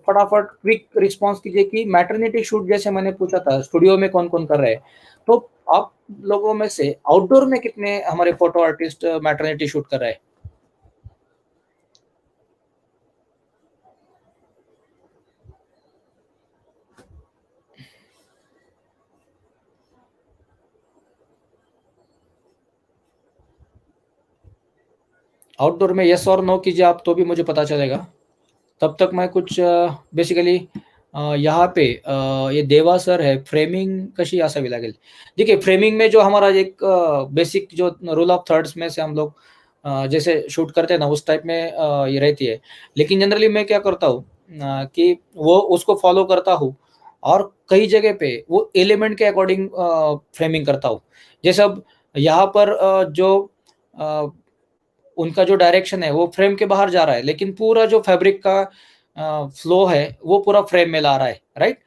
फटाफट क्विक रिस्पांस कीजिए कि मैटरनिटी शूट जैसे मैंने पूछा था स्टूडियो में कौन कौन कर रहे हैं, तो आप लोगों में से आउटडोर में कितने हमारे फोटो आर्टिस्ट मैटरनिटी शूट कर रहे हैं? आउटडोर में यस और नो कीजिए आप, तो भी मुझे पता चलेगा। तब तक मैं कुछ बेसिकली यहाँ पे ये देवा सर है, फ्रेमिंग कशी असावी लागेल। देखिए फ्रेमिंग में जो हमारा एक बेसिक जो रूल ऑफ थर्ड्स में से हम लोग जैसे शूट करते हैं ना, उस टाइप में ये रहती है। लेकिन जनरली मैं क्या करता हूँ कि वो उसको फॉलो करता हूँ, और कई जगह पे वो एलिमेंट के अकॉर्डिंग फ्रेमिंग करता हूँ। जैसे अब यहाँ पर जो अ, उनका जो डायरेक्शन है वो फ्रेम के बाहर जा रहा है, लेकिन पूरा जो फैब्रिक का फ्लो है वो पूरा फ्रेम में ला रहा है, राइट?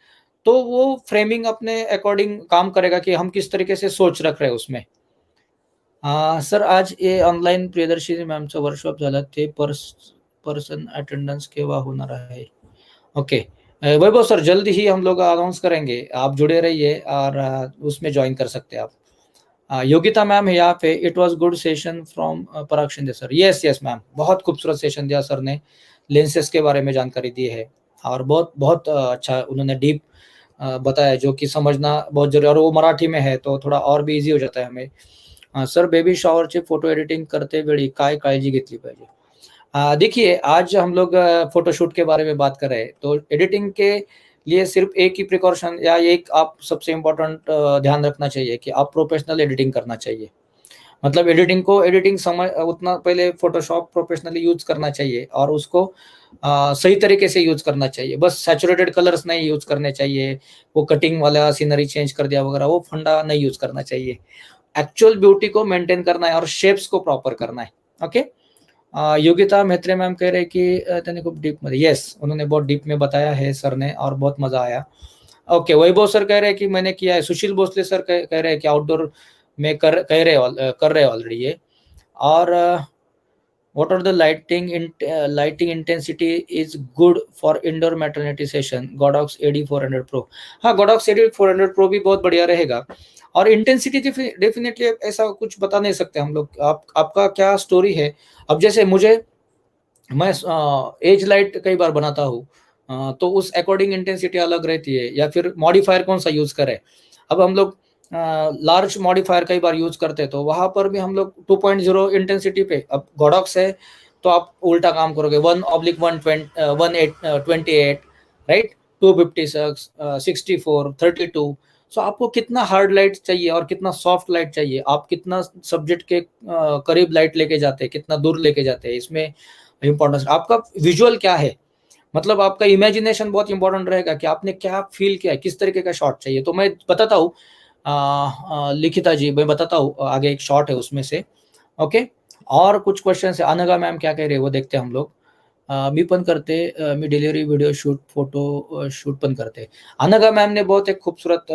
तो वो फ्रेमिंग अपने अकॉर्डिंग काम करेगा कि हम किस तरीके से सोच रख रहे हैं उसमें। सर आज ये ऑनलाईन प्रियदर्शिनी मॅमचं वर्कशॉप झालं, ते पर्सन अटेंडन्स केव्हा होणार आहे? ओके। वैभव सर जल्दी ही हम लोग अनाउंस करेंगे, आप जुड़े रहिए और उसमें ज्वाइन कर सकते हैं आप। योगिता मैम है यहाँ पे। It was good session from Parag Shinde sir. Yes yes ma'am, बहुत खूबसूरत सेशन दिया सर ने, लेंसेस के बारे में जानकारी दी है, और बहुत बहुत अच्छा उन्होंने डीप बताया, जो कि समझना बहुत जरूरी है, और वो मराठी में है तो थोड़ा और भी इजी हो जाता है हमें। सर बेबी शॉवरची फोटो एडिटिंग करते वेळी काय काळजी घेतली पाहिजे? देखिए आज हम लोग फोटोशूट के बारे में बात कर रहे हैं, तो एडिटिंग के लिए सिर्फ एक ही प्रिकॉशन या एक आप सबसे इम्पोर्टेंट ध्यान रखना चाहिए कि आप प्रोफेशनल एडिटिंग करना चाहिए। मतलब एडिटिंग समझ उतना पहले फोटोशॉप प्रोफेशनली यूज करना चाहिए, और उसको सही तरीके से यूज करना चाहिए। बस सैचुरेटेड कलर्स नहीं यूज करने चाहिए, वो कटिंग वाला सीनरी चेंज कर दिया वगैरह, वो फंडा नहीं यूज करना चाहिए। एक्चुअल ब्यूटी को मेंटेन करना है और शेप्स को प्रॉपर करना है। ओके। योगिता म्हेत्रे मैम कह रहे कि त्यांनी खूप डीप में, यस उन्होंने बहुत डीप में बताया है सर ने, और बहुत मजा आया। ओके। वैभव सर कह रहे हैं कि मैंने किया है। सुशील भोसले सर कह रहे हैं कि आउटडोर में कर रहे ऑलरेडी ये। और what are the lighting intensity is good for indoor maternity session? Godox AD 400 pro. हाँ, गॉडॉक्स एडी 400 प्रो भी बहुत बढ़िया रहेगा। और इंटेंसिटी डेफिनेटली ऐसा कुछ बता नहीं सकते हम लोग। आपका क्या स्टोरी है? अब जैसे मैं एज लाइट कई बार बनाता हूँ, तो उस अकॉर्डिंग इंटेंसिटी अलग रहती है, या फिर मॉडिफायर कौन सा यूज करें। अब हम लोग लार्ज मॉडिफायर कई बार यूज करते हैं, तो वहां पर भी हम लोग 2.0 इंटेंसिटी पे। अब गॉडॉक्स है तो आप उल्टा काम करोगे, 1/128, राइट, 256, 64, 32। सो आपको कितना हार्ड लाइट चाहिए और कितना सॉफ्ट लाइट चाहिए, आप कितना सब्जेक्ट के करीब लाइट लेके जाते हैं, कितना दूर लेके जाते हैं, इसमें इम्पोर्टेंस। आपका विजुअल क्या है, मतलब आपका इमेजिनेशन बहुत इंपॉर्टेंट रहेगा कि आपने क्या फील किया है, किस तरीके का शॉट चाहिए। तो मैं बताता हूँ, लिखिता जी मैं बताता हूँ, आगे एक शॉट है उसमें से। ओके। और कुछ क्वेश्चन है, अनघा मैम क्या कह रहे हैं वो देखते हैं हम लोग। मी पण करते, मी delivery video shoot photo shoot पण करते। अनघा मैम ने बहुत एक खूबसूरत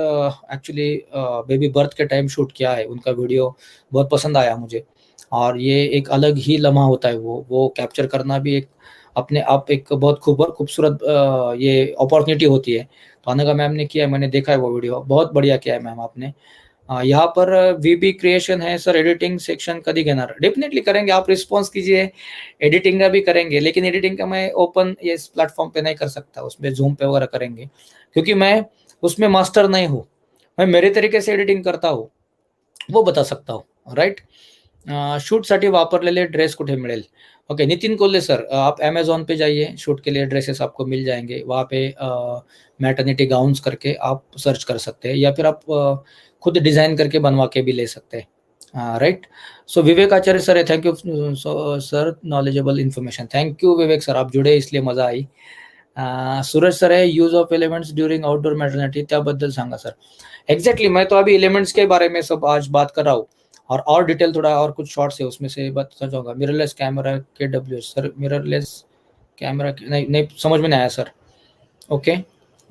एक्चुअली बेबी बर्थ के टाइम शूट किया है, उनका वीडियो बहुत पसंद आया मुझे। और ये एक अलग ही लम्हा होता है, वो कैप्चर करना भी एक अपने आप एक बहुत खूबसूरत ये अपॉर्चुनिटी होती है। तो अनघा मैम ने किया है, मैंने देखा है वो वीडियो, बहुत बढ़िया किया है मैम आपने। यहाँ पर वीबी क्रिएशन है सर, एडिटिंग सेक्शन कधी घेणार? डेफिनेटली करेंगे, आप रिस्पॉन्स कीजिए, एडिटिंग का भी करेंगे। लेकिन एडिटिंग का मैं ओपन ये इस प्लेटफॉर्म पे नहीं कर सकता, उसमें जूम पे वगैरह करेंगे, क्योंकि मैं उसमें मास्टर नहीं हूँ। मैं मेरे तरीके से एडिटिंग करता हूँ, वो बता सकता हूँ, राइट? शूटसाठी वापरलेले ड्रेस कुठे मिळेल? ओके, नितिन कोल्हे सर, आप अमेज़न पे जाइए, शूट के लिए ड्रेसेस आपको मिल जाएँगे। वहाँ पे मैटरनिटी गाउन्स करके आप सर्च कर सकते हैं, या फिर आप खुद डिज़ाइन करके बनवा के भी ले सकते हैं। राइट? सो विवेक आचार्य सर है, thank you so sir, knowledgeable information. Thank you Vivek sir, आप जुड़े इसलिए मज़ा आई। सूरज सर है, use of elements during outdoor maternity त्याबद्दल सांगा सर। एग्जैक्टली, मैं तो अभी एलिमेंट्स के बारे में सब आज बात कर रहा हूँ, और डिटेल थोड़ा और कुछ शॉर्ट्स है उसमें से बताना चाहूँगा। मिररलेस कैमरा के डब्ल्यू सर, मिररलेस कैमरा नहीं नहीं समझ में नहीं आया सर। ओके।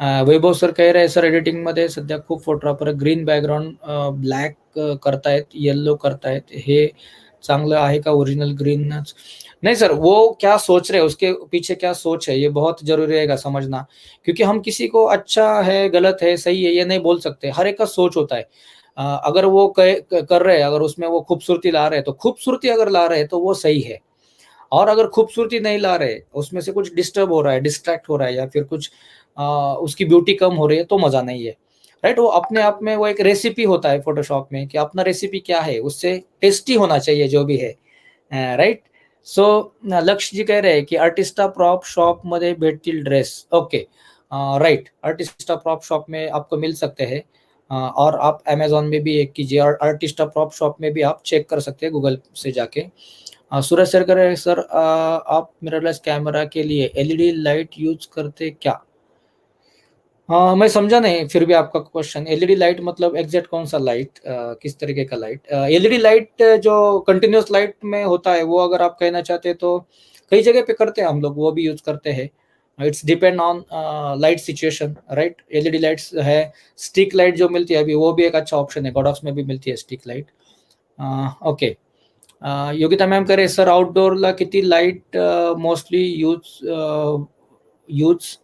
वैभव सर कह रहे हैं सर, एडिटिंगमध्ये सध्या खूप फोटोग्राफर ग्रीन बॅकग्राऊंड ब्लॅक करतायत, येलो करतायत, हे चांगलं आहे का ओरिजिनल ग्रीनच? नहीं सर, वो क्या सोच रहे हैं, उसके पीछे क्या सोच है, ये बहुत जरूरी रहेगा समझना। क्योंकि हम किसी को अच्छा है, गलत है, सही है, ये नहीं बोल सकते। हर एक का सोच होता है। अगर वो कर रहे हैं, अगर उसमें वो खूबसूरती ला रहे हैं, तो खूबसूरती अगर ला रहे हैं तो वो सही है। और अगर खूबसूरती नहीं ला रहे, उसमें से कुछ डिस्टर्ब हो रहा है, डिस्ट्रैक्ट हो रहा है, या फिर कुछ उसकी ब्यूटी कम हो रही है, तो मज़ा नहीं है। राइट? वो अपने आप में वो एक रेसिपी होता है फ़ोटोशॉप में, कि अपना रेसिपी क्या है, उससे टेस्टी होना चाहिए जो भी है। राइट? सो लक्ष्य जी कह रहे हैं की आर्टिस्टा प्रॉप शॉप मध्ये भेटतील dress. Okay, right, Artista prop shop में आपको मिल सकते हैं. और आप अमेजोन में भी एक कीजिए और आर्टिस्टा प्रॉप शॉप में भी आप चेक कर सकते हैं गूगल से जाके. सूरज सर कह रहे हैं सर आप मिररलेस कैमरा के लिए एलईडी लाइट यूज करते क्या? मैं समझा नहीं फिर भी आपका क्वेश्चन. एलईडी लाइट मतलब एग्जैक्ट कौन सा लाइट, किस तरीके का लाइट? एलईडी लाइट जो कंटिन्यूअस लाइट में होता है वो अगर आप कहना चाहते हैं तो कई जगह पे करते हैं हम लोग, वो भी यूज करते हैं. It's depend on light situation, right. LED lights है, स्टिक लाइट जो मिलती है अभी वो भी एक अच्छा ऑप्शन है, गॉडॉक्स में भी मिलती है Stick Lite. Okay, Yogita ma'am करे सर आउटडोअरला किती लाईट मोस्टली यूज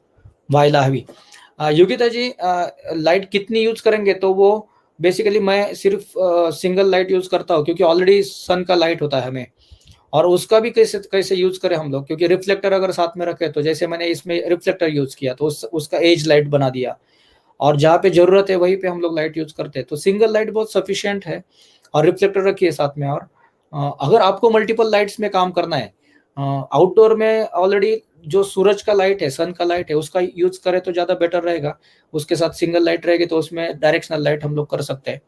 व्हायला हवी? योगिता जी, लाइट कितनी यूज करेंगे तो वो बेसिकली मैं सिर्फ सिंगल लाइट यूज करता हूँ क्योंकि ऑलरेडी सन का लाइट होता है हमें, और उसका भी कैसे कैसे यूज करें हम लोग, क्योंकि रिफ्लेक्टर अगर साथ में रखे तो जैसे मैंने इसमें रिफ्लेक्टर यूज किया तो उसका एज लाइट बना दिया, और जहाँ पे जरूरत है वहीं पे हम लोग लाइट यूज करते हैं. तो सिंगल लाइट बहुत सफिशियंट है और रिफ्लेक्टर रखिए साथ में. और अगर आपको मल्टीपल लाइट्स में काम करना है आउटडोर में, ऑलरेडी जो सूरज का लाइट है, सन का लाइट है, उसका यूज करें तो ज्यादा बेटर रहेगा. उसके साथ सिंगल लाइट रहेगी तो उसमें डायरेक्शनल लाइट हम लोग कर सकते हैं.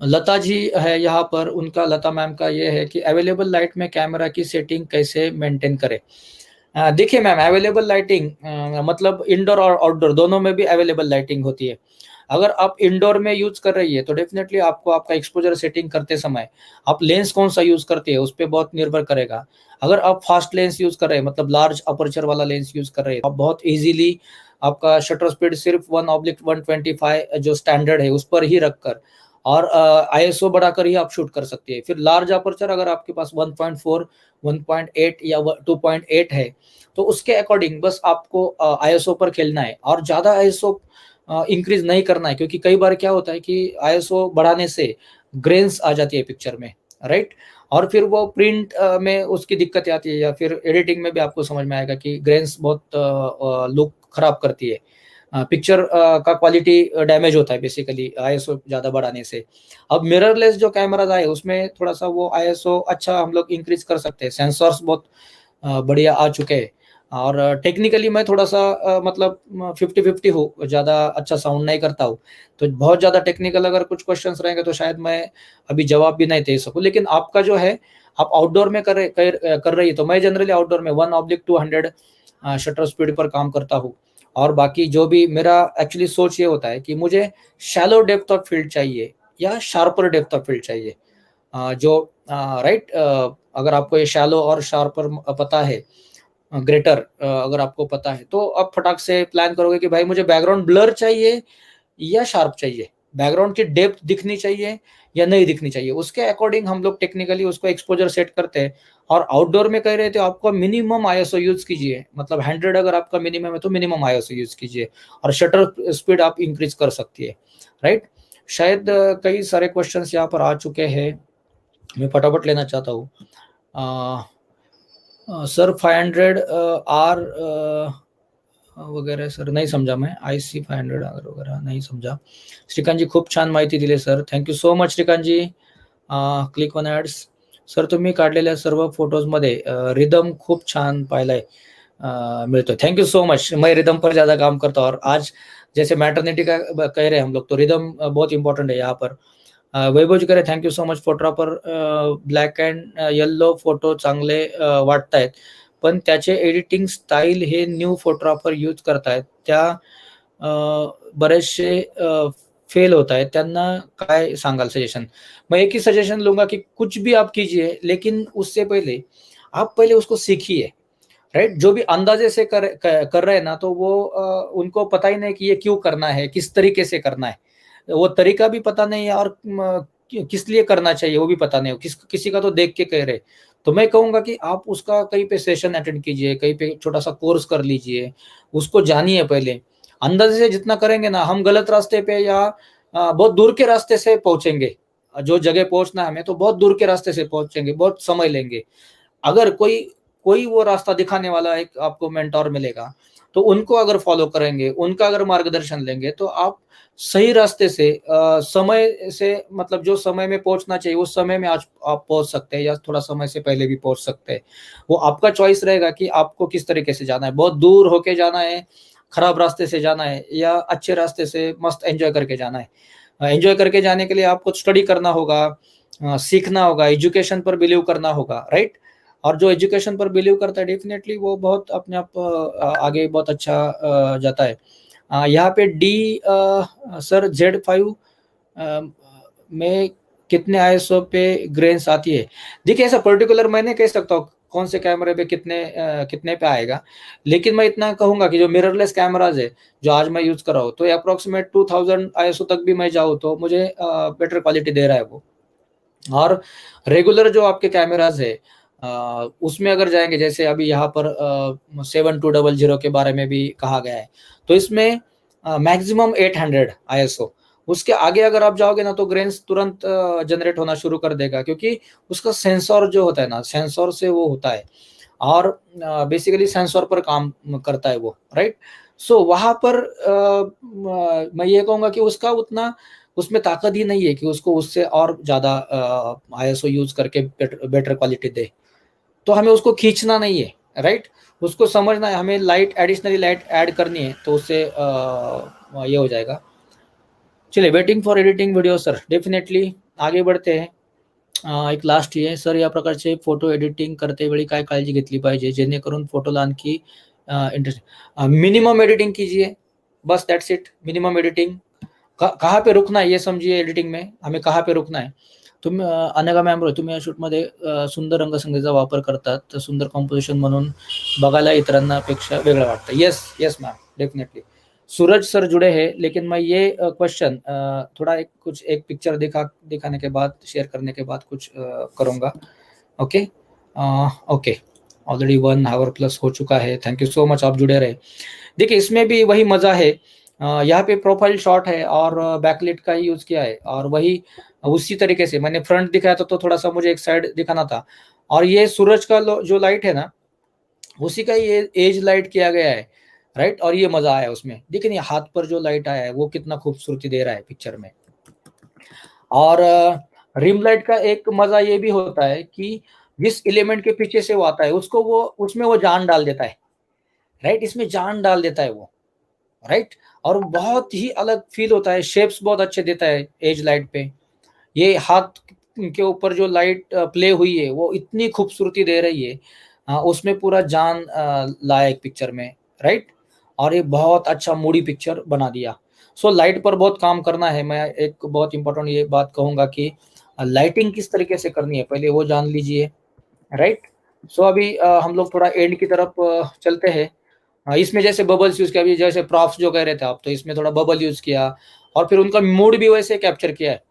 लता जी है यहाँ पर, उनका लता मैम का ये है कि अवेलेबल लाइट में कैमरा की सेटिंग कैसे मेंटेन करें? देखिए मैम, अवेलेबल लाइटिंग मतलब इंडोर और आउटडोर दोनों में भी अवेलेबल लाइटिंग होती है. अगर आप इंडोर में यूज कर रही है तो डेफिनेटली आपको आपका एक्सपोजर सेटिंग करते समय आप लेंस कौन सा यूज करते हैं उस पर बहुत निर्भर करेगा. अगर आप फास्ट लेंस यूज कर रहे हैं, मतलब लार्ज अपर्चर वाला लेंस यूज कर रहे हैं, आप बहुत इजीली आपका शटर स्पीड सिर्फ 1/125 जो स्टैंडर्ड है उस पर ही रखकर और आईएसओ बढ़ाकर ही आप शूट कर सकते हैं. फिर लार्ज अपर्चर अगर आपके पास 1.4, 1.8 या 2.8 है तो उसके अकॉर्डिंग बस आपको आईएसओ पर खेलना है और ज्यादा आईएसओ इंक्रीज नहीं करना है, क्योंकि कई बार क्या होता है कि आईएसओ बढ़ाने से ग्रेन्स आ जाती है पिक्चर में, राइट. और फिर वो प्रिंट में उसकी दिक्कत आती है या फिर एडिटिंग में भी आपको समझ में आएगा कि ग्रेन्स बहुत लुक खराब करती है. पिक्चर का क्वालिटी डैमेज होता है बेसिकली आईएसओ ज्यादा बढ़ाने से. अब मिररलेस जो कैमराज आए उसमें थोड़ा सा वो आईएसओ अच्छा हम लोग इंक्रीज कर सकते हैं. सेंसर्स बहुत बढ़िया आ चुके हैं और टेक्निकली मैं थोड़ा सा मतलब 50-50 हूँ, ज़्यादा अच्छा साउंड नहीं करता हूँ. तो बहुत ज़्यादा टेक्निकल अगर कुछ क्वेश्चंस रहेंगे तो शायद मैं अभी जवाब भी नहीं दे सकूँ. लेकिन आपका जो है आप आउटडोर में कर रही है तो मैं जनरली आउटडोर में 1/200 शटर स्पीड पर काम करता हूँ. और बाकी जो भी मेरा एक्चुअली सोच ये होता है कि मुझे शैलो डेप्थ ऑफ फील्ड चाहिए या शार्पर डेप्थ ऑफ फील्ड चाहिए. जो राइट, अगर आपको ये शैलो और शार्पर पता है, ग्रेटर अगर आपको पता है तो आप फटाक से प्लान करोगे कि भाई मुझे बैकग्राउंड ब्लर चाहिए या शार्प चाहिए, बैकग्राउंड की डेप्थ दिखनी चाहिए या नहीं दिखनी चाहिए. उसके अकॉर्डिंग हम लोग टेक्निकली उसको एक्सपोजर सेट करते हैं. और आउटडोर में कह रहे थे आपको मिनिमम आईएसओ यूज कीजिए, मतलब 100 अगर आपका मिनिमम है तो मिनिमम आईएसओ यूज कीजिए और शटर स्पीड आप इंक्रीज कर सकती है, राइट. शायद कई सारे क्वेश्चंस यहाँ पर आ चुके हैं, मैं फटाफट लेना चाहता हूँ. सर 500 आर वगैरह सर नाही समजा, मैं IC 500 आर वगैरह नाही समजा. श्रीकांतजी खूप छान माहिती दिली sir, thank you so much Shrikantji. Click on ads. Sir तुम्ही काढलेल्या सर्व फोटोजमध्ये रिदम खूप छान पाहिलाय मिळतो. Thank you so much. मैं रिदम पर ज़्यादा काम करता हूँ और आज जैसे मैटरनिटी का कह रहे हैं हम लोग तो रिदम बहुत इंपॉर्टेंट है यहाँ पर. वैभव जी करे thank you so much. Photographer black and yellow photo चांगले वाटतायत पण त्याचे एडिटिंग स्टाईल हे न्यू फोटोग्राफर यूज करतायत त्या बरेचसे फेल होता है, त्यांना काय सांगाल सजेशन? मैं एक ही सजेशन लूंगा कि कुछ भी आप कीजिए लेकिन उससे पहले आप पहले उसको सीखिए, राइट. जो भी अंदाजे से कर रहे हैं ना तो वो उनको पता ही नहीं कि ये क्यों करना है, किस तरीके से करना है, वो तरीका भी पता नहीं है और किस लिए करना चाहिए वो भी पता नहीं हो. किसी का तो देख के कह रहे. तो मैं कहूंगा कि आप उसका कहीं पे सेशन अटेंड कीजिए, कहीं पे छोटा सा कोर्स कर लीजिए, उसको जानिए पहले. अंदाजे से जितना करेंगे ना हम गलत रास्ते पे या बहुत दूर के रास्ते से पहुंचेंगे. जो जगह पहुंचना है हमें तो बहुत दूर के रास्ते से पहुंचेंगे, बहुत समय लेंगे. अगर कोई कोई वो रास्ता दिखाने वाला एक आपको मेंटोर मिलेगा तो उनको अगर फॉलो करेंगे, उनका अगर मार्गदर्शन लेंगे, तो आप सही रास्ते से समय से, मतलब जो समय में पहुंचना चाहिए उस समय में आज आप पहुंच सकते हैं, या थोड़ा समय से पहले भी पहुंच सकते हैं। वो आपका चॉइस रहेगा कि आपको किस तरीके से जाना है, बहुत दूर होके जाना है, खराब रास्ते से जाना है, या अच्छे रास्ते से मस्त एंजॉय करके जाना है। एंजॉय करके जाने के लिए आपको स्टडी करना होगा, सीखना होगा, एजुकेशन पर बिलीव करना होगा, राइट। और जो एजुकेशन पर बिलीव करता है डेफिनेटली वो बहुत अपने आप आगे बहुत अच्छा जाता है। यहाँ पे डी सर Z5 में कितने आईएसओ पे ग्रेन्स आती है? देखिए ऐसा पर्टिकुलर मैं नहीं कह सकता हूँ कौन से कैमरे पे कितने पे आएगा, लेकिन मैं इतना कहूंगा कि जो मिररलेस कैमराज है जो आज मैं यूज कर रहा हूँ, तो अप्रोक्सीमेट 2000 आईएसओ तक भी मैं जाऊँ तो मुझे बेटर क्वालिटी दे रहा है वो। और रेगुलर जो आपके कैमराज है उसमें अगर जाएंगे, जैसे अभी यहाँ पर 7200 के बारे में भी कहा गया है, तो इसमें मैक्सिमम 800 आईएसओ। उसके आगे अगर आप जाओगे ना तो ग्रेन्स तुरंत जनरेट होना शुरू कर देगा, क्योंकि उसका सेंसर जो होता है ना, सेंसर से वो होता है, और बेसिकली सेंसर पर काम करता है वो, राइट। सो वहां पर मैं ये कहूंगा कि उसका उतना उसमें ताकत ही नहीं है कि उसको उससे और ज्यादा आईएसओ यूज करके बेटर क्वालिटी दे। तो हमें उसको खींचना नहीं है, राइट। उसको समझना है, हमें लाइट, एडिशनली लाइट ऐड करनी है, तो उससे ये हो जाएगा। चलिए, waiting for editing video sir, definitely आगे बढ़ते हैं। एक लास्ट आहे सर, या प्रकारचे फोटो एडिटिंग करते वेळी काय काळजी घेतली पाहिजे जेणेकरून फोटोला आणखी इंटरेस्ट? मिनिमम एडिटिंग कीजिए, बस दैट्स इट। मिनिमम एडिटिंग, कहाँ पे रुकना है ये समझिए, एडिटिंग में हमें कहाँ पे रुकना है। तुम्ही अनघा मॅम, तुम्ही या शूटमध्ये सुंदर रंगसंगतीचा वापर करतात, तर सुंदर कॉम्पोजिशन म्हणून बघायला इतरांना पेक्षा वेगळं वाटतं। Yes yes ma'am, definitely. Suraj sir जुड़े हैं, लेकिन मैं ये क्वेश्चन थोड़ा एक पिक्चर दिखाने के बाद, शेयर करने के बाद कुछ करूँगा। Okay okay, already 1 hour plus हो चुका है। थैंक यू सो मच, आप जुड़े रहे। देखिए इसमें भी वही मज़ा है, यहाँ पे प्रोफाइल शॉट है और बैकलिट का ही यूज़ किया है, और वही उसी तरीके से मैंने फ्रंट दिखाया था, तो थोड़ा सा मुझे एक साइड दिखाना था। और ये सूरज का जो लाइट है ना, उसी का ही एज लाइट किया गया है, राइट। और ये मजा आया उसमें। देखिए नहीं, हाथ पर जो लाइट आया है वो कितना खूबसूरती दे रहा है पिक्चर में। और रिम लाइट का एक मजा ये भी होता है कि जिस एलिमेंट के पीछे से वो आता है उसको वो उसमें वो जान डाल देता है, राइट। इसमें जान डाल देता है वो, राइट। और बहुत ही अलग फील होता है, शेप्स बहुत अच्छे देता है एज लाइट पे। ये हाथ के ऊपर जो लाइट प्ले हुई है वो इतनी खूबसूरती दे रही है, उसमें पूरा जान लाया एक पिक्चर में, राइट। और ये बहुत अच्छा मूडी पिक्चर बना दिया। सो लाइट पर बहुत काम करना है। मैं एक बहुत इंपॉर्टेंट ये बात कहूँगा कि लाइटिंग किस तरीके से करनी है, पहले वो जान लीजिए, राइट। सो अभी हम लोग थोड़ा एंड की तरफ चलते हैं। इसमें जैसे बबल्स यूज किया, अभी जैसे प्रॉप्स जो कह रहे थे आप, तो इसमें थोड़ा बबल यूज किया, और फिर उनका मूड भी वैसे कैप्चर किया है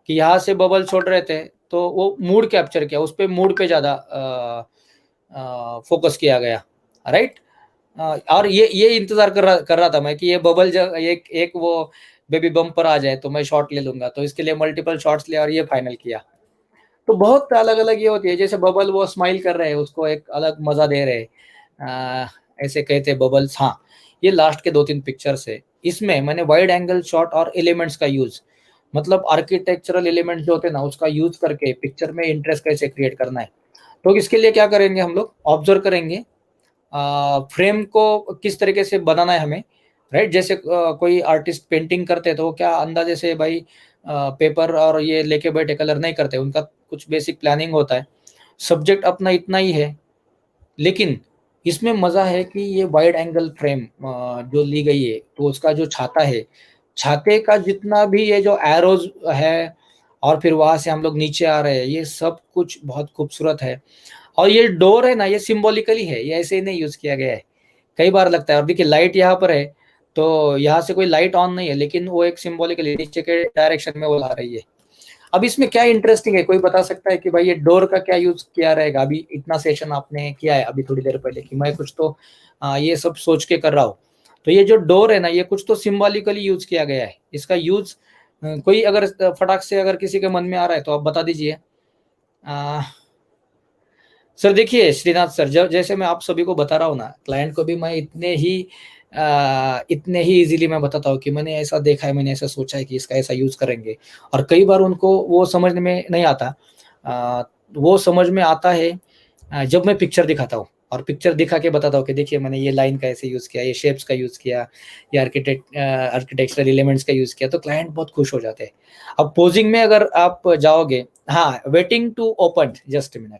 कि यहाँ से बबल छोड़ रहे थे तो वो मूड कैप्चर किया, उस पर मूड पे ज्यादा फोकस किया गया, राइट। और ये इंतजार कर रहा था मैं कि ये बबल जब एक वो बेबी बम पर आ जाए तो मैं शॉट ले लूंगा, तो इसके लिए मल्टीपल शॉट्स लिया और ये फाइनल किया। तो बहुत अलग अलग ये होती है, जैसे बबल वो स्माइल कर रहे हैं, उसको एक अलग मजा दे रहे हैं, ऐसे कहते हैं बबल्स। हाँ, ये लास्ट के 2-3 पिक्चर्स है, इसमें मैंने वाइड एंगल शॉट और एलिमेंट्स का यूज, मतलब आर्किटेक्चरल एलिमेंट्स जो होते हैं ना, उसका यूज करके पिक्चर में इंटरेस्ट कैसे क्रिएट करना है। तो इसके लिए क्या करेंगे, हम लोग ऑब्जर्व करेंगे फ्रेम को किस तरीके से बनाना है हमें, राइट। जैसे कोई आर्टिस्ट पेंटिंग करते हैं तो वो क्या अंदाजे से भाई पेपर और ये लेके बैठे कलर नहीं करते, उनका कुछ बेसिक प्लानिंग होता है। सब्जेक्ट अपना इतना ही है, लेकिन इसमें मजा है कि ये वाइड एंगल फ्रेम जो ली गई है, तो उसका जो छाता है, छाते का जितना भी ये जो एरोज है, और फिर वहां से हम लोग नीचे आ रहे हैं, ये सब कुछ बहुत खूबसूरत है। और ये डोर है ना, ये सिंबॉलिकली है, ये ऐसे ही नहीं यूज किया गया है। कई बार लगता है, और देखिए लाइट यहाँ पर है, तो यहाँ से कोई लाइट ऑन नहीं है, लेकिन वो एक सिंबॉलिकली नीचे के डायरेक्शन में वो ला रही है। अब इसमें क्या इंटरेस्टिंग है, कोई बता सकता है कि भाई ये डोर का क्या यूज किया रहेगा? अभी इतना सेशन आपने किया है अभी थोड़ी देर पहले, कि मैं कुछ तो ये सब सोच के कर रहा हूँ। तो ये जो डोर है ना, ये कुछ तो सिंबॉलिकली यूज किया गया है। इसका यूज कोई अगर फटाक से अगर किसी के मन में आ रहा है तो आप बता दीजिए। सर देखिए श्रीनाथ सर, जैसे मैं आप सभी को बता रहा हूँ ना, क्लाइंट को भी मैं इतने ही इजीली मैं बताता हूँ कि मैंने ऐसा देखा है, मैंने ऐसा सोचा है कि इसका ऐसा यूज करेंगे। और कई बार उनको वो समझने में नहीं आता, वो समझ में आता है जब मैं पिक्चर दिखाता हूँ और पिक्चर दिखा के बताता हूँ कि देखिए मैंने ये लाइन का ऐसे यूज किया, ये शेप्स का यूज किया, ये आर्किटेक्चरल एलिमेंट्स का यूज किया, तो क्लाइंट बहुत खुश हो जाते हैं। अब पोजिंग में अगर आप जाओगे, हाँ, waiting to open, just minute,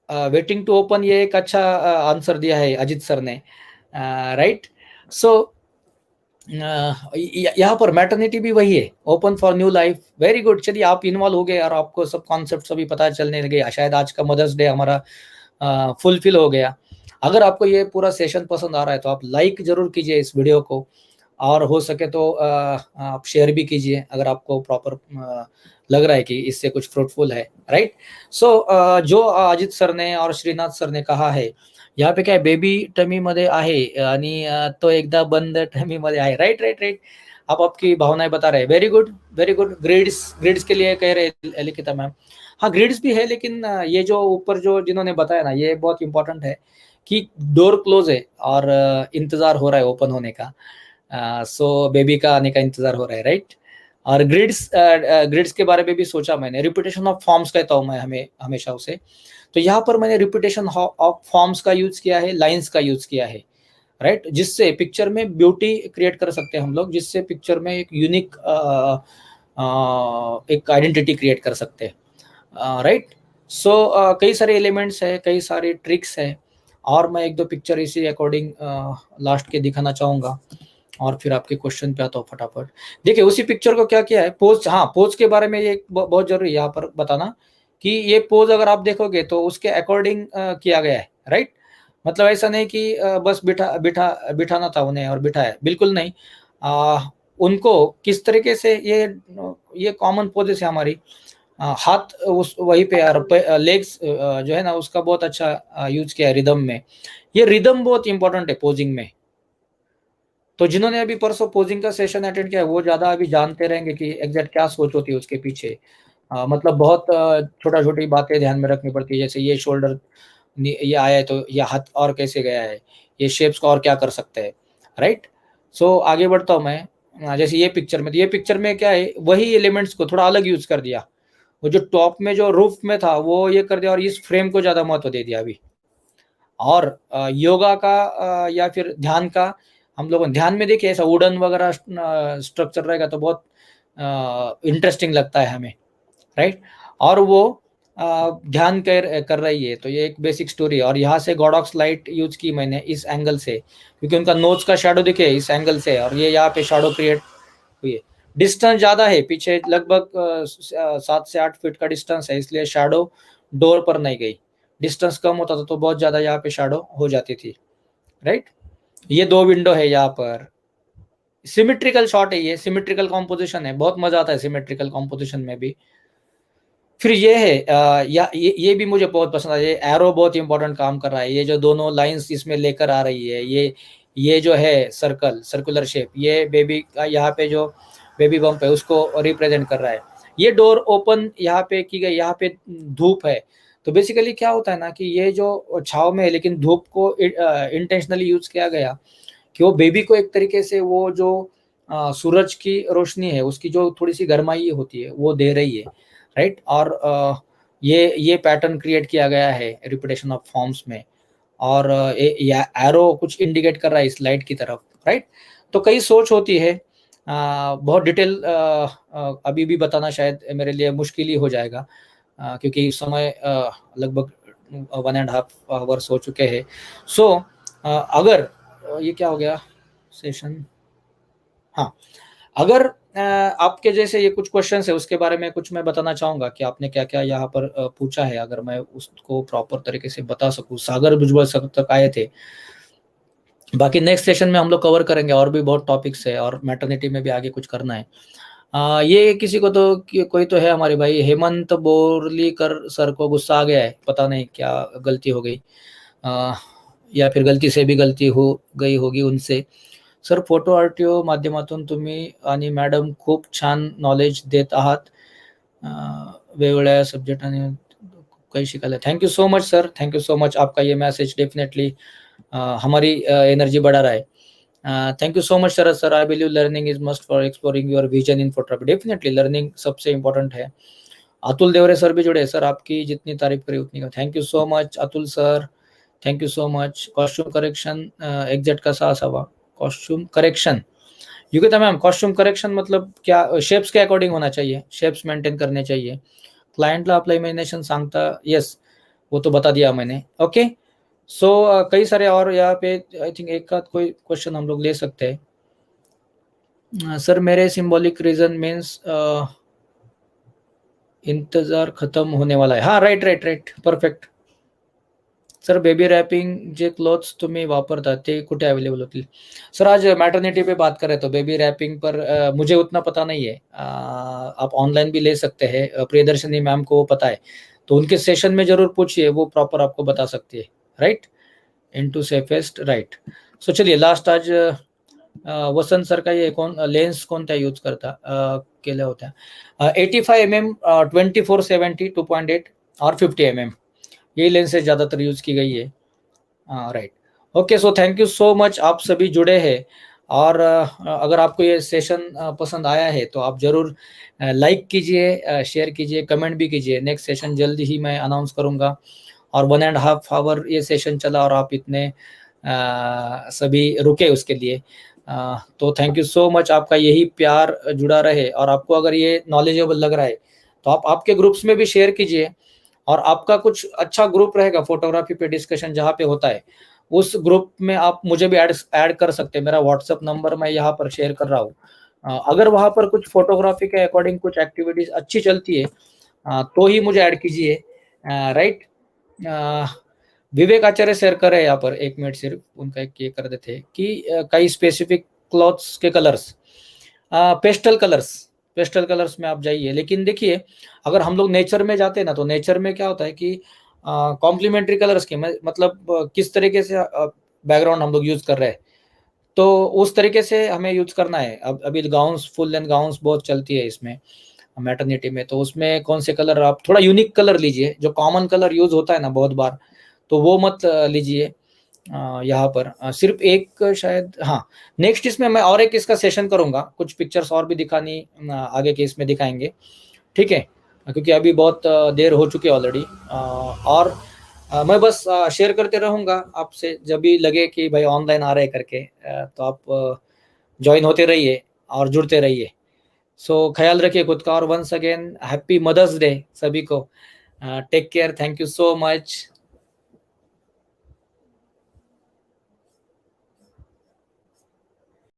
waiting to open, ये एक अच्छा आंसर दिया है अजित सर ने, राइट। सो यहाँ पर मैटरनिटी भी वही है, open for new life, very good. चलिए आप इन्वॉल्व हो गए और आपको सब कॉन्सेप्ट सभी पता चलने लगे, शायद आज का मदर्स डे हमारा फुलफिल हो गया। अगर आपको ये पूरा सेशन पसंद आ रहा है तो आप लाइक जरूर कीजिए इस वीडियो को, और हो सके तो आप शेयर भी कीजिए अगर आपको प्रॉपर लग रहा है कि इससे कुछ फ्रूटफुल है, राइट। सो जो अजित सर ने और श्रीनाथ सर ने कहा है, यहाँ पे क्या बेबी टमी मध्ये आहे आणि तो एकदा बंद टमी मध्ये आहे, राइट राइट राइट। आप आपकी भावनाएं बता रहे हैं, very good very good. Grids grids के लिए कह रहे लिखिता मैम, हाँ ग्रिड्स भी है, लेकिन ये जो ऊपर जो जिन्होंने बताया ना, ये बहुत इंपॉर्टेंट है कि डोर क्लोज है और इंतजार हो रहा है ओपन होने का, सो बेबी का आने का इंतजार हो रहा है, राइट। और ग्रिड्स ग्रिड्स के बारे में भी सोचा मैंने, रिपीटेशन ऑफ फॉर्म्स कहता हूँ मैं हमें हमेशा उसे, तो यहाँ पर मैंने रिपीटेशन ऑफ फॉर्म्स का यूज किया है, लाइंस का यूज किया है, राइट, जिससे पिक्चर में ब्यूटी क्रिएट कर सकते हैं हम लोग, जिससे पिक्चर में एक यूनिक एक आइडेंटिटी क्रिएट कर सकते हैं, राइट। सो कई सारे एलिमेंट्स है, कई सारे ट्रिक्स है, और मैं एक दो पिक्चर इसी अकॉर्डिंग लास्ट के दिखाना चाहूंगा, और फिर आपके क्वेश्चन पे आता हूँ फटाफट। देखिए उसी पिक्चर को क्या किया है, पोज, हाँ पोज के बारे में ये बहुत जरूरी है यहाँ पर बताना कि ये पोज अगर आप देखोगे तो उसके अकॉर्डिंग किया गया है, राइट। मतलब ऐसा नहीं कि बस बिठाना था उन्हें और बिठाया, बिल्कुल नहीं। उनको किस तरीके से ये कॉमन पोजेस है हमारी, हाथ उस वहीं पे, लेग्स जो है ना उसका बहुत अच्छा यूज किया है रिदम में। ये रिदम बहुत इंपॉर्टेंट है पोजिंग में, तो जिन्होंने अभी परसों पोजिंग का सेशन अटेंड किया है वो ज्यादा अभी जानते रहेंगे कि एग्जैक्ट क्या सोच होती है उसके पीछे। मतलब बहुत छोटा छोटी बातें ध्यान में रखनी पड़ती है, जैसे ये शोल्डर ये आया है तो ये हाथ और कैसे गया है, ये शेप्स को और क्या कर सकते हैं, राइट। सो आगे बढ़ता हूँ मैं, जैसे ये पिक्चर में, तो ये पिक्चर में क्या है, वही एलिमेंट्स को थोड़ा अलग यूज कर दिया, वो जो टॉप में जो रूफ में था वो ये कर दिया, और इस फ्रेम को ज्यादा महत्व दे दिया अभी। और योगा का या फिर ध्यान का, हम लोगों ध्यान में देखिए ऐसा वुडन वगैरह स्ट्रक्चर रहेगा तो बहुत इंटरेस्टिंग लगता है हमें, राइट। और वो ध्यान कर रही है, तो ये एक बेसिक स्टोरी है। और यहाँ से गॉडॉक्स लाइट यूज की मैंने इस एंगल से, क्योंकि उनका नोज का शेडो दिखे इस एंगल से, और ये यहाँ पे शेडो क्रिएट हुई है। डिस्टेंस ज्यादा है पीछे, लगभग 7 से 8 फीट का डिस्टेंस है, इसलिए शेडो डोर पर नहीं गई। डिस्टेंस कम होता था तो बहुत ज्यादा यहाँ पे शेडो हो जाती थी, राइट। ये दो विंडो है यहाँ पर, सिमेट्रिकल शॉट है, ये सिमेट्रिकल कॉम्पोजिशन है, बहुत मजा आता है सिमेट्रिकल कॉम्पोजिशन में भी। फिर ये है ये भी मुझे बहुत पसंद आया, ये एरो बहुत इंपॉर्टेंट काम कर रहा है, ये जो दोनों लाइंस इसमें लेकर आ रही है, ये जो है सर्कुलर शेप, ये बेबी का यहाँ पे जो बेबी बम्प है उसको रिप्रेजेंट कर रहा है। ये डोर ओपन यहाँ पे की गई, यहाँ पे धूप है, तो बेसिकली क्या होता है ना कि ये जो छाव में है लेकिन धूप को इंटेंशनली यूज किया गया कि वो बेबी को एक तरीके से वो जो सूरज की रोशनी है उसकी जो थोड़ी सी गर्माई होती है वो दे रही है, राइट। और ये पैटर्न क्रिएट किया गया है रिपीटेशन ऑफ फॉर्म्स में, और एरो कुछ इंडिकेट कर रहा है इस लाइट की तरफ, राइट। तो कई सोच होती है, बहुत डिटेल अभी भी बताना शायद मेरे लिए मुश्किल ही हो जाएगा, क्योंकि समय लगभग 1.5 आवर्स हो चुके हैं। सो अगर ये क्या हो गया सेशन, हाँ, अगर आपके जैसे ये कुछ क्वेश्चन है उसके बारे में कुछ मैं बताना चाहूंगा कि आपने क्या क्या यहाँ पर पूछा है, अगर मैं उसको प्रॉपर तरीके से बता सकूं। सागर भुजबल सर तक आए थे, बाकी नेक्स्ट सेशन में हम लोग कवर करेंगे, और भी बहुत टॉपिक्स है, और मैटरनिटी में भी आगे कुछ करना है। ये किसी को तो कोई तो है हमारे भाई हेमंत बोरलीकर सर को गुस्सा आ गया है, पता नहीं क्या गलती हो गई, या फिर गलती से भी गलती हो गई होगी उनसे। सर फोटो आरटीओ माध्यमातून तुम्ही आणि मॅडम खूप छान नॉलेज देत आहात, वेगवेगळ्या सब्जेक्ट आणि काही शिकायला. Thank you so much sir, thank you so much. आपका ये मैसेज डेफिनेटली हमारी एनर्जी बढ़ा रहा है. Thank you so much Sharad sir. I believe learning is must for exploring your vision in photography. Definitely learning सबसे important है. अतुल देवरे sir भी जुड़े. सर आपकी जितनी तारीफ करी उतनी कम. Thank you so much Atul sir, thank you so much. Costume correction exact कसा असावा? Costume correction Yugita ma'am, costume correction मतलब क्या? शेप्स के अकॉर्डिंग होना चाहिए, शेप्स मेंटेन करने चाहिए. क्लायंटला आपलं इमेजिनेशन सांगता. येस, वो तो बता दिया मैंने. ओके. सो कई सारे और यहाँ पे आई थिंक एक आध कोई क्वेश्चन हम लोग ले सकते हैं. सर मेरे सिंबॉलिक रीजन मीन्स इंतजार खत्म होने वाला है. हाँ, right right right, perfect. Sir baby wrapping जे क्लोथ्स तुम्ही वापरता ते कुठे अवेलेबल होतील? सर आज मैटरनिटी पे बात करें तो बेबी रैपिंग पर मुझे उतना पता नहीं है. आप ऑनलाइन भी ले सकते हैं. प्रियदर्शनी मैम को वो पता है, तो उनके सेशन में जरूर पूछिए, वो प्रॉपर आपको बता सकती है. Right, into safest. राइट. सो चलिए लास्ट आज वसंत सर का ये कौन लेन्स कोणता यूज करता केल्या होत्या? 85mm 24-70 2.8 और 50mm यही लेंसेज ज़्यादातर यूज की गई है. Right. Okay. So thank you so much, आप सभी जुड़े हैं. और अगर आपको ये सेशन पसंद आया है तो आप जरूर लाइक कीजिए, शेयर कीजिए, कमेंट भी कीजिए. नेक्स्ट सेशन जल्दी ही मैं अनाउंस करूंगा. और 1.5 आवर ये सेशन चला और आप इतने सभी रुके उसके लिए. तो थैंक यू सो मच. आपका यही प्यार जुड़ा रहे. और आपको अगर ये नॉलेजेबल लग रहा है तो आप आपके ग्रुप्स में भी शेयर कीजिए. और आपका कुछ अच्छा ग्रुप रहेगा फोटोग्राफी पे डिस्कशन जहाँ पे होता है, उस ग्रुप में आप मुझे भी ऐड कर सकते हैं. मेरा व्हाट्सएप नंबर मैं यहाँ पर शेयर कर रहा हूँ. अगर वहाँ पर कुछ फोटोग्राफी के अकॉर्डिंग कुछ एक्टिविटीज अच्छी चलती है तो ही मुझे ऐड कीजिए. राइट. विवेक आचार्य शेयर कर रहे हैं यहाँ पर. 1 मिनट सिर्फ उनका एक ये कर देते हैं कि कई स्पेसिफिक क्लॉथ्स के कलर्स, पेस्टल कलर्स में आप जाइए. लेकिन देखिए अगर हम लोग नेचर में जाते हैं ना, तो नेचर में क्या होता है कि कॉम्प्लीमेंट्री कलर्स के मतलब किस तरीके से बैकग्राउंड हम लोग यूज कर रहे हैं, तो उस तरीके से हमें यूज करना है. अब अभी गाउन्स, फुल लेंथ गाउन्स बहुत चलती है इसमें मैटरनिटी में, तो उसमें कौन से कलर, आप थोड़ा यूनिक कलर लीजिए. जो कॉमन कलर यूज होता है ना बहुत बार, तो वो मत लीजिए. यहाँ पर सिर्फ एक शायद, हाँ, नेक्स्ट इसमें मैं और एक इसका सेशन करूंगा. कुछ पिक्चर्स और भी दिखानी आगे के इसमें दिखाएंगे. ठीक है, क्योंकि अभी बहुत देर हो चुकी है ऑलरेडी. और मैं बस शेयर करते रहूंगा आपसे जब भी लगे कि भाई ऑनलाइन आ रहे करके, तो आप ज्वाइन होते रहिए और जुड़ते रहिए. सो ख्याल रखिए खुद का. और once again happy mother's day सभी को. Take care. Thank you so much.